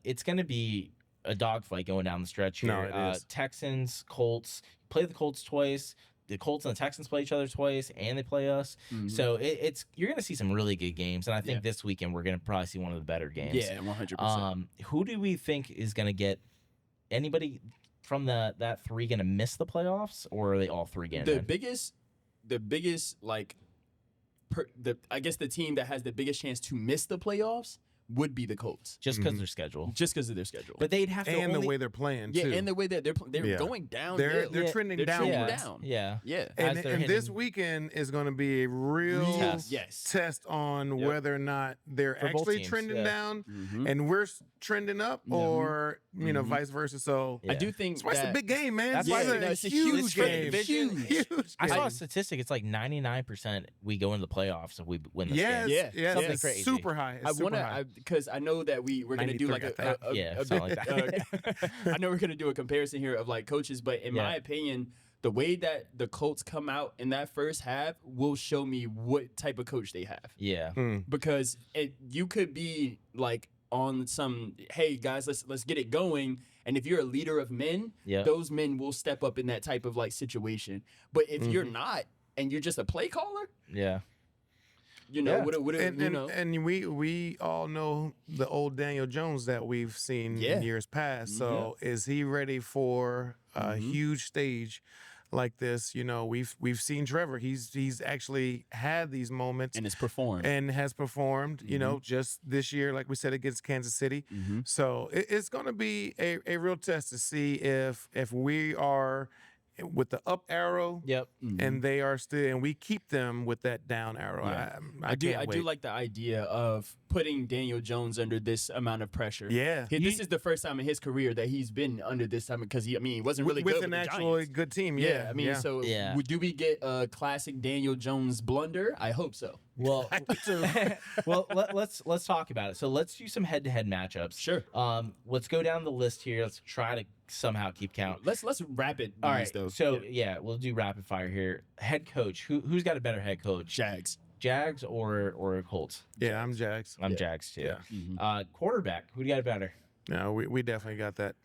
it's going to be a dogfight going down the stretch here. No, it is. Texans, Colts. Play the Colts twice. The Colts and the Texans play each other twice, and they play us. So you're going to see some really good games, and I think this weekend we're going to probably see one of the better games. Yeah, 100%. Who do we think is going to get? Anybody from that three going to miss the playoffs, or are they all three getting in? The biggest I guess the team that has the biggest chance to miss the playoffs would be the Colts. Just because their schedule. Just because of their schedule. But they'd have to and the way they're playing, too. Yeah, and the way that they're going down. They're trending downwards. Yeah. And this weekend is going to be a real test on whether or not they're actually trending down and we're trending up or, vice versa. So I do think it's a big game, man. That's why it's a huge game. Huge. I saw a statistic. It's like 99% we go into the playoffs if we win this game. Yeah. Something crazy. Super high. Because I know that we're going to do like something like that. I know we're going to do a comparison here of like coaches, but in my opinion, the way that the Colts come out in that first half will show me what type of coach they have. Yeah. Because you could be like on some, hey guys, let's get it going. And if you're a leader of men, those men will step up in that type of like situation. But if you're not, and you're just a play caller, You know, Yeah. would And, you know? and we all know the old Daniel Jones that we've seen Yeah. in years past. So is he ready for a huge stage like this? You know, we've seen Trevor. He's actually had these moments And it's performed. and has performed. You know, just this year, like we said, against Kansas City. So it's going to be a real test to see if we are with the up arrow. Yep. And they are still, and we keep them with that down arrow. Yeah. I do can't I wait. do like the idea of putting Daniel Jones under this amount of pressure. Yeah. This is the first time in his career that he's been under this time because he wasn't really with good an with the actually Giants. good team. Yeah, I mean, yeah. so Yeah. do we get a classic Daniel Jones blunder? I hope so. Well, let's talk about it. So let's do some head-to-head matchups. Sure. Let's go down the list here. Let's try to somehow keep count. Let's rapid All these right. though. So yeah, we'll do rapid fire here. Head coach. Who's got a better head coach? Jags. Jags or Colts? Yeah, I'm Jags. I'm Jags too. Yeah. Quarterback. Who do you got better? No, we definitely got that.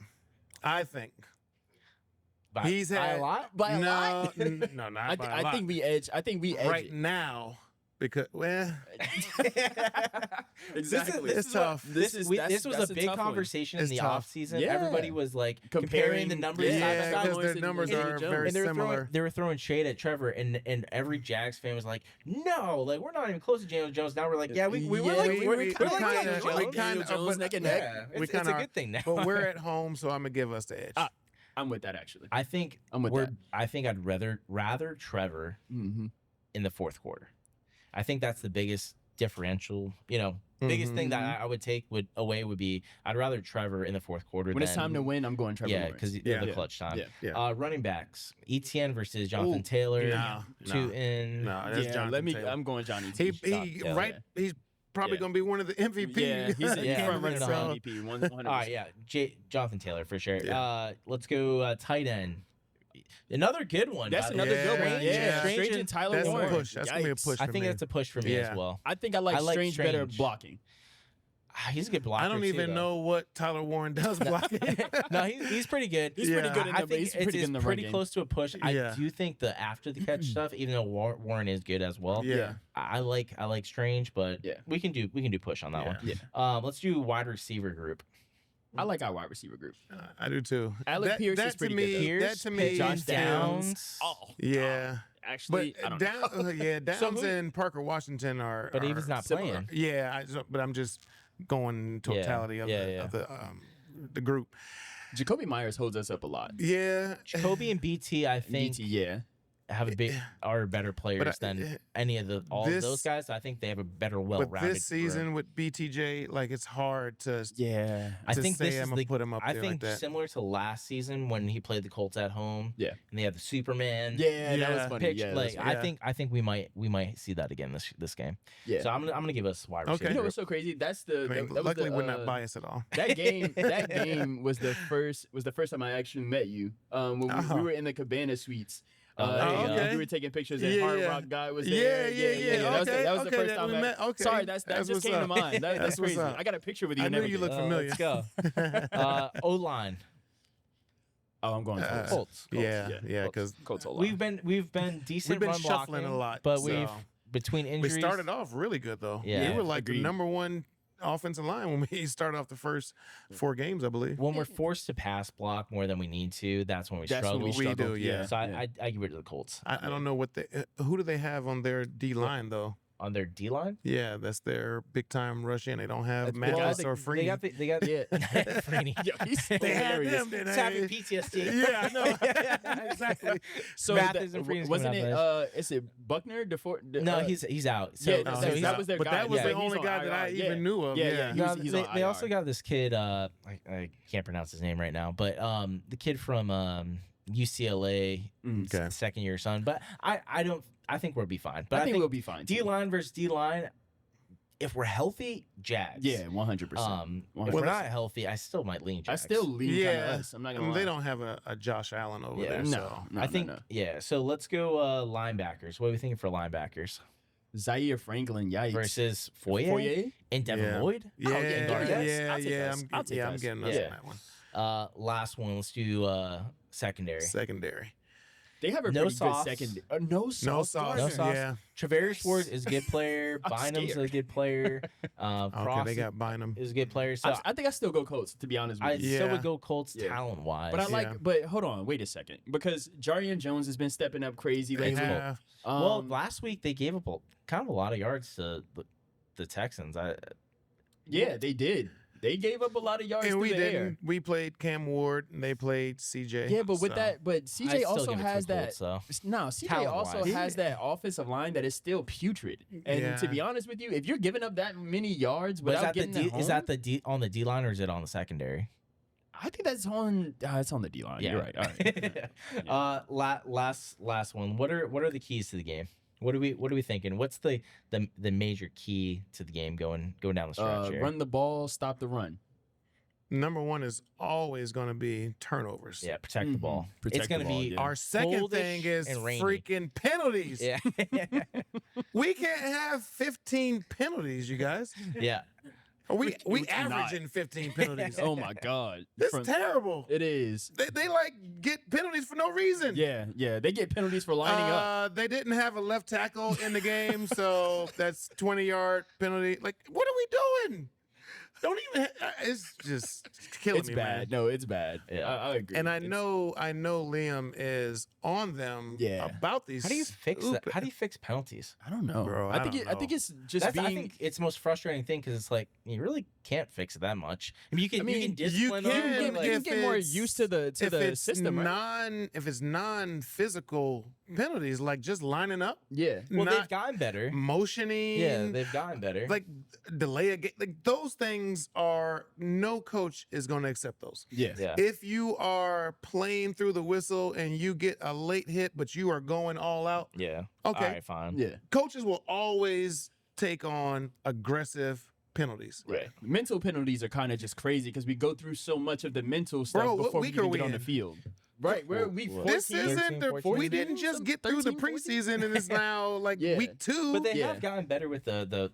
I think he's by had a lot. By a no, lot? no, not by a I lot. think we edge. I think we edge right it. now because Exactly. it's tough. This was that's a big tough one. conversation in It's the tough. offseason. Yeah. Everybody was like comparing the numbers side by yeah, side. because their numbers and are Jones. very And they were similar. throwing shade at Trevor, and every Jags fan was like, "No, like we're not even close to Daniel Jones." Now we're like, "Yeah, we were Yeah, like, we we're kinda- like Daniel we Jones." kinda- Jones but- neck and neck. Yeah, We it's a kinda good thing now. But we're at home, so I'm gonna give us the edge. I'm with that actually. I think I'm with that. I think I'd rather Trevor Mm-hmm. in the fourth quarter. I think that's the biggest differential. You know, biggest thing that I would take would be I'd rather Trevor in the fourth quarter. When it's time to win, I'm going Trevor. Yeah, Lawrence. because Yeah. the clutch time. Yeah. Running backs: Etienne versus Jonathan Ooh, Taylor. No, Tootin. no, that's Yeah, Jonathan Taylor. I'm going Johnny. He Taylor. right. He's probably Yeah. gonna be one of the MVP. Yeah, he's Yeah. front runner So- for MVP. 100%. All right, yeah, Jonathan Taylor for sure. Yeah. Let's go tight end. Another good one. That's by the way. another good one. Strange, Yeah, Strange Strange and and Tyler That's a Warren. push. That's gonna be a Yikes. push. I for think me. that's a push for me Yeah. as well. I think I like Strange better Strange. blocking. He's a good blocker. I don't too, even though. know what Tyler Warren does blocking. No, he's pretty good. He's pretty Yeah. good in I the, think he's pretty good in the run pretty game. close to a push. I Yeah. do think the after the catch stuff, even though Warren is good as well. Yeah. I like Strange, but Yeah. we can do push on that one. Yeah. Let's do wide receiver group. I like our wide receiver group. I do too. Alec Pierce is to pretty me, good, though. Pierce, That to me, Josh Downs. Oh, Yeah. actually, But I don't know. Downs who- and Parker Washington are. But he was not similar. playing. Yeah, but I'm just going totality of the group. Jacoby Myers holds us up a lot. Yeah. Jacoby and BT, I think, BT, yeah. are better players But, than any of all of this- those guys. I think they have a better, But well-rounded this season group. with BTJ, like it's hard to Yeah. I to think say this is I'm gonna the. put him up I there think like that. similar to last season when he played the Colts at home. Yeah. And they had the Superman. Yeah, that was Yeah. funny. Pitch, Yeah, like that's funny. I think we might see that again this game. Yeah. So I'm gonna give us wide Okay. receiver. You know group. what's so crazy? That's the I mean, that was luckily the, we're not biased at all. That game was the first time I actually met you. When we were in the Cabana Suites. Oh, there you go. okay. We were taking pictures and Yeah, Hard yeah. Rock guy was Yeah, there. yeah. That was, Okay, that was the okay, first that time we I met. Okay. Sorry, that That's just what's came to up. mind. That's That's what's crazy. up. I got a picture with you. I and knew you everything. looked familiar. Let's go. O line. Oh, I'm going Colts. Colts. Yeah, Colts. because Colts O-line. we've been decent. we've been run shuffling blocking, a lot, but so- we've between we injuries. started off really good though. Yeah. We were like Agreed. the number one offensive line when we started off the first 4 games, I believe. when we're forced to pass block more than we need to. That's when we That's struggle. when we We struggle. do, yeah. So I give it to the Colts I don't know what who do they have on their D line though? on their D line. Yeah, that's their big time rush in. They don't have That's Mathis big- or They Freeney. got Yeah. Freeney. Yeah, he's They had hilarious. them, didn't He's they? having PTSD. Yeah, I know. Exactly. So Mathis and Freeney's wasn't coming it? out Is it Buckner? No, he's out. So, Yeah, No, so he's he's out. that was their but guy. that was Yeah, the he's only on guy that I IR. even knew of. Yeah, Yeah. yeah. No, He's they, on they also IR. got this kid. I can't pronounce his name right now, but the kid from UCLA, Okay. second year son. But I think we'll be fine. But I think we'll be fine. D line versus D line. If we're healthy, Jags. Yeah, 100%. If we're not healthy, I still might lean Jags. I still lean kind Yeah. of us. I'm not gonna lie. They don't have a Josh Allen over Yeah. there. No, So. no, I think no. yeah. So let's go linebackers. What are we thinking for linebackers Zaire Franklin, yikes. versus Foyer and Devin Yeah. Lloyd? Yeah, I'll get guards. yeah, I'll take yeah. us. I'll take I'm us. getting us Yeah. on that one. Last one. Let's do secondary. Secondary. They have a No pretty sauce. good second. No sauce. No sauce. No sauce. Yeah. Travarius Ward is a good player. I'm Bynum's scared. a good player. Okay, Cross they got Bynum. is a good player. So I think I still go Colts, to be honest I with you. Yeah. still would go Colts Yeah. talent wise. But I like. Yeah. But hold on, wait a second, because Jarian Jones has been stepping up crazy They lately. have. Well, last week they gave up kind of a lot of yards to the Texans. Yeah, they did. They gave up a lot of yards And through we the didn't. air. We played Cam Ward, and they played CJ. Yeah, but with so. that, but I CJ still also give it to has the that. Colts, so. No, CJ Talent-wise. also has that offensive line that is still putrid. And to Yeah. be honest with you, if you're giving up that many yards But without getting that home, is that the D on the D line or is it on the secondary? I think that's on. It's on the D line. You're right. All right. Last one. What are the keys to the game? What are we thinking? What's the major key to the game going down the stretch here? Run the ball, stop the run. Number one is always going to be turnovers. Yeah, protect the ball. Protect It's going to the ball, be yeah. Our second coldish thing is and rainy. freaking penalties. Yeah. We can't have 15 penalties, you guys. Yeah. We cannot. averaging 15 penalties. Oh my God. This is terrible. It is. They like get penalties for no reason. Yeah. They get penalties for lining up. They didn't have a left tackle in the game, so that's 20-yard penalty. Like, what are we doing? Don't even. It's just killing It's me, bad. man. No, it's bad. Yeah. I agree. And I It's- know Liam is on them Yeah. about these. How do you fix that? How do you fix penalties? I don't know, Bro, I I think don't I think know. it's just I being. think it's the most frustrating thing because it's like you really can't fix it that much. I mean, you can you discipline can them. you like- can if get more it's- used to the if it's system, right? if it's non-physical penalties, like just lining up, Yeah. well, they've not gotten better. motioning. Yeah, they've gotten better. like delay a game. Like those things are no coach is going to accept those. Yeah. yeah. If you are playing through the whistle and you get a late hit, but you are going all out, Yeah. okay. All right, fine. Yeah. Coaches will always take on aggressive penalties. Right. Mental penalties are kind of just crazy because we go through so much of the mental stuff Bro, what before we week even are we get on the in? field. Right. We're week 14. This isn't 13, the 14, we didn't just get through the 13, 14? preseason and it's now like Yeah. week 2. But they Yeah. have gotten better with the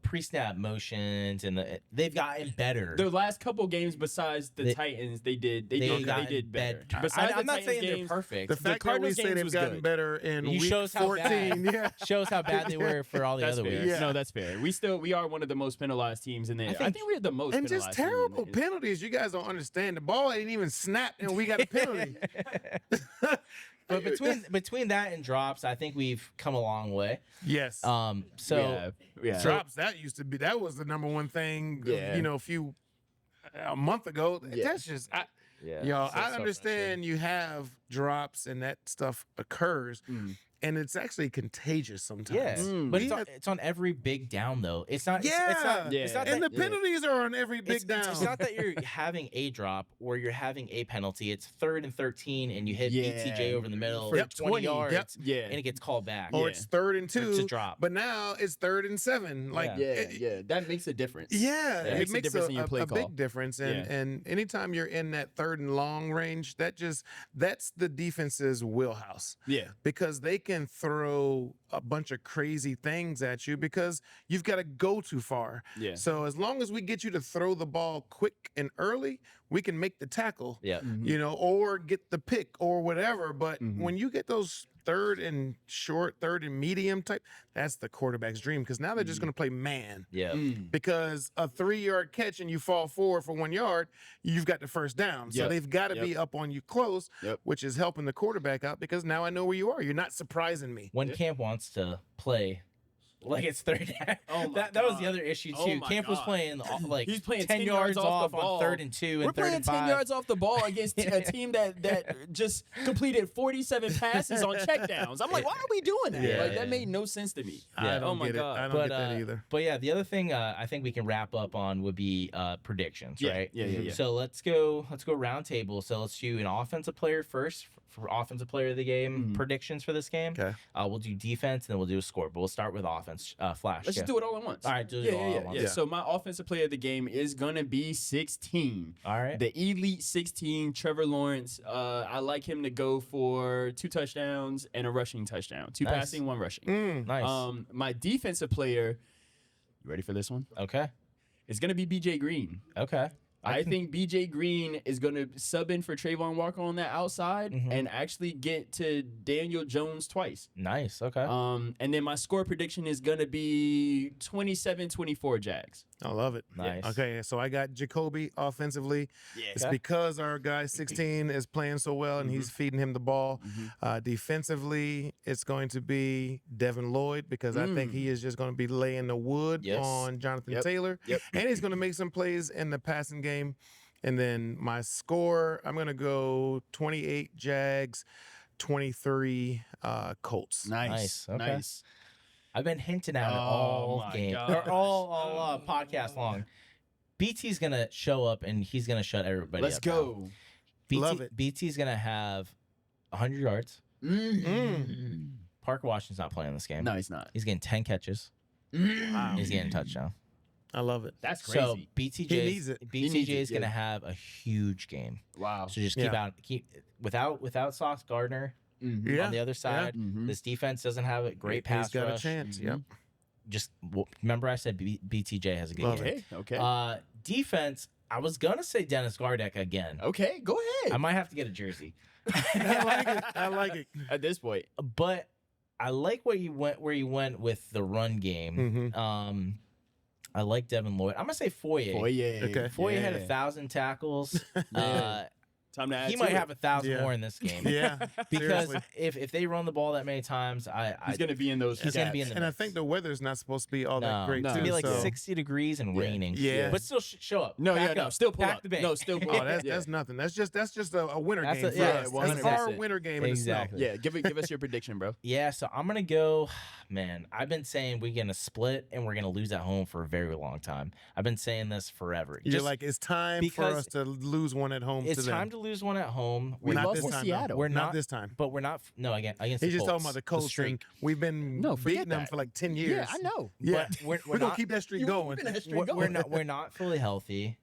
pre-snap motions and they've gotten better. The last couple games besides the They- Titans, they did gotten better. better. Besides I'm the not Titans saying games, they're perfect. the fact that we Cardinals say games they've was gotten good. better in You week shows how 14. bad. Yeah. Shows how bad they were for all the That's other fair. weeks. Yeah. No, that's fair. We are one of the most penalized teams in there. I think we're the most And penalized just team in terrible the- penalties. You guys don't understand. The ball ain't even snapped and we got a penalty. But between that and drops, I think we've come a long way. Yes. So yeah. Drops, that was the number one thing, Yeah. a month ago. Yeah. That's just, yeah, y'all, so I understand you have drops and that stuff occurs. Mm. And it's actually contagious sometimes. Yeah, Mm. but We it's on every big down though. It's not. It's not. Yeah. It's not And that, the penalties are on every big it's, down. it's not that you're having a drop or you're having a penalty. It's 3rd and 13, and you hit Yeah. BTJ over the middle For for 20 yards, Yep. Yeah. and it gets called back. Or Yeah. it's 3rd and 2. It's a drop. But now it's 3rd and 7. Like, Yeah. That makes a difference. Yeah, It makes a difference in your play a call. big difference. And Yeah. and anytime you're in that 3rd and long range, that's the defense's wheelhouse. Yeah. Because they can throw a bunch of crazy things at you because you've got to go too far. Yeah. So as long as we get you to throw the ball quick and early, we can make the tackle. Yeah. Or get the pick or whatever. But Mhm. when you get those 3rd and short, 3rd and medium type, that's the quarterback's dream because now they're just going to play man. Yeah. Mm. Because a 3-yard catch and you fall forward for 1 yard, you've got the first down. So Yep. they've got to Yep. be up on you close, Yep. which is helping the quarterback out because now I know where you are. You're not surprising me. When Camp wants to play like it's 3rd down. Oh my that was the God. other issue too. Oh my Camp was God. playing like He's playing 10 yards off the on ball. 3rd and 2 We're and 3rd playing and 10 5. yards off the ball against a team that just completed 47 passes on checkdowns. I'm like, why are we doing that? Yeah. Like that made no sense to me. I don't oh my get God. it. I don't But get that either. But yeah, the other thing I think we can wrap up on would be predictions, Yeah, right? yeah. So let's go round table. So let's do an offensive player first for offensive player of the game predictions for this game. Okay. We'll do defense and then we'll do a score. But we'll start with offense. Flash. Let's just do it all at once. All right, do it all at once. Yeah. So my offensive player of the game is gonna be 16. All right. The elite 16, Trevor Lawrence. I like him to go for 2 touchdowns and a rushing touchdown. 2 Nice. passing, 1 rushing. Nice. My defensive player, you ready for this one? Okay. It's gonna be BJ Green. Okay. I think BJ Green is going to sub in for Trayvon Walker on that outside and actually get to Daniel Jones twice. Nice. Okay. And then my score prediction is going to be 27-24 Jags. I love it. Nice. Okay, so I got Jacoby offensively. Yeah. It's because our guy 16 is playing so well and he's feeding him the ball. Defensively, it's going to be Devin Lloyd because I think he is just going to be laying the wood on Jonathan Taylor. And he's going to make some plays in the passing game. And then my score, I'm going to go 28 Jags, 23 Colts. Nice. Okay. Nice. I've been hinting at it all game, or all podcast long. BT's gonna show up and he's gonna shut everybody Let's up. go. Love it. BT's gonna have 100 yards. Parker Washington's not playing this game. No, he's not. He's getting 10 catches. Wow. He's getting a touchdown. I love it. That's So crazy. BTJ, He needs it. He needs BTJ it, is gonna have a huge game. Wow. So just keep without Sauce Gardner on the other side. This defense doesn't have a great pass He's got rush. a chance. Yep. Just remember I said BTJ has a good Love game. Okay. Defense, I was gonna say Dennis Gardeck again. Okay. Go ahead. I might have to get a jersey. I like it. I like it. At this point. But I like where you went with the run game. I like Devin Lloyd. I'm gonna say Foye. Okay. Foye had 1,000 tackles. Time to add He to might it. have 1,000 more in this game. Yeah. Because seriously. if they run the ball that many times, He's going to be in those He's gonna be stats. in the And I mix. think the weather's not supposed to be all No, that great, it's too. gonna be like so. 60 degrees and raining. Yeah. But still show up. No, Pack no. up. Still pull Pack up. the bank. No, still pull Oh, up. that's nothing. That's just a winter That's game a- for yeah, us. That's 100%. our winter game in the snow. Exactly. Yeah, give us your prediction, bro. Yeah, so I'm gonna go. Man, I've been saying we're gonna split and we're gonna lose at home for a very long time. I've been saying this forever. You're like, it's time for because us to lose one at home. It's to time them. to lose one at home. We Not lost this to time, Seattle. though. We're not not this time. But we're not. No, against He's the just Colts. talking about the Colts. streak. And we've been No, forget beating them that. for like 10 years. Yeah, I know. Yeah, But we're we're gonna not- keep that streak You've going. been that streak We're going. we're not fully healthy.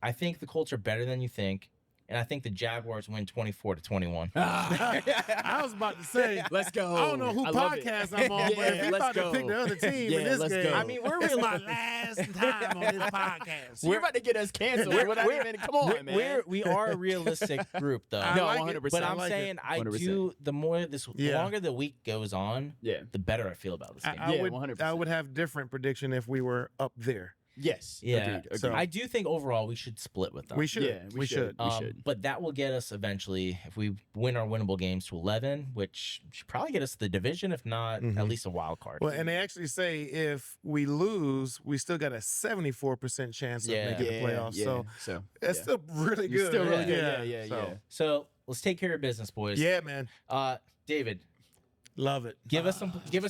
I think the Colts are better than you think, and I think the Jaguars win 24-21. I was about to say, Let's go. I don't know who I love it. podcast I'm on, but if you're let's about go. to pick the other team Yeah, in this let's game, go. I mean, we're it's really my last time on this podcast. So you're about to get us canceled. We're not even. Come on, man. we are a realistic group, though. I No, like 100%. it, But I I'm like it. saying I 100%. do. The more the Yeah. longer the week goes on, Yeah. the better I feel about this game. I Yeah, would, 100%. I would have different prediction if we were up there. Yes. Yeah, Agreed. So- I do think overall we should split with them. We should. Yeah, we should. We should. But that will get us eventually, if we win our winnable games, to 11, which should probably get us the division, if not at least a wild card. Well, and they actually say if we lose, we still got a 74% chance of Yeah. making the playoffs. Yeah. So that's yeah. still really You're good. still really right? good. Yeah. So, So let's take care of business, boys. yeah, man. David, Love it. give us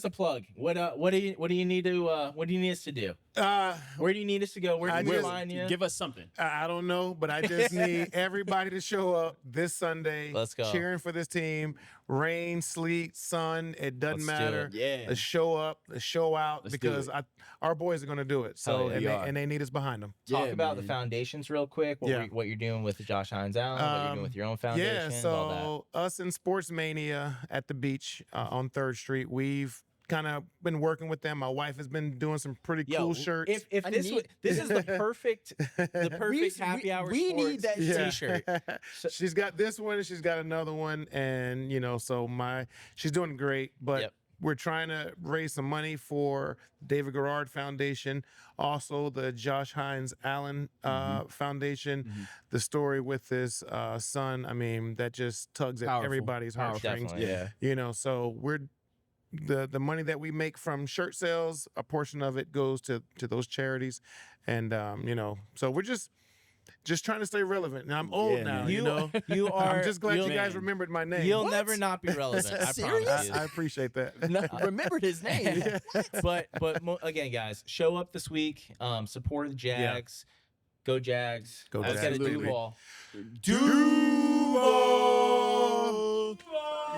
a plug. What do you need us to do? Where do you need us to go? Where I can we just- find you? Give us something. I don't know, but I just need everybody to show up this Sunday. Let's go. Cheering for this team. Rain, sleet, sun, it doesn't Let's do matter. it. Yeah. Let's show up, let's show out Let's do because it. our boys are going to do it. So Hell yeah, and they need us behind them. Talk Yeah, about the man. foundations real quick. What you're doing with Josh Hines Allen, what you're doing with your own foundation, Yeah, all that. so us in Sports Mania at the beach on 3rd Street, we've kind of been working with them. My wife has been doing some pretty cool shirts. If I this need- this is the perfect happy hour. we need sports that t-shirt. She's got this one and she's got another one, and so she's doing great. But Yep. we're trying to raise some money for David Garrard Foundation, also the Josh Hines Allen Foundation. The story with his son, I mean, that just tugs at Powerful. everybody's heartstrings. Definitely. Yeah. So we're the money that we make from shirt sales, a portion of it goes to those charities, and so we're just trying to stay relevant. And I'm old Yeah, now, man. You are. I'm just glad you guys Man. remembered my name. You'll What? never not be relevant. I Serious? promise you. I appreciate that. Remembered his name. but again, guys, show up this week. Support the Jags. Go Jags. Go Let's get a Absolutely. Duval. Duval!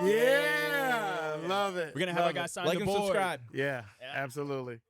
Yeah, love it. We're gonna have our Love guy it. sign Like the and board. subscribe. Yeah, absolutely.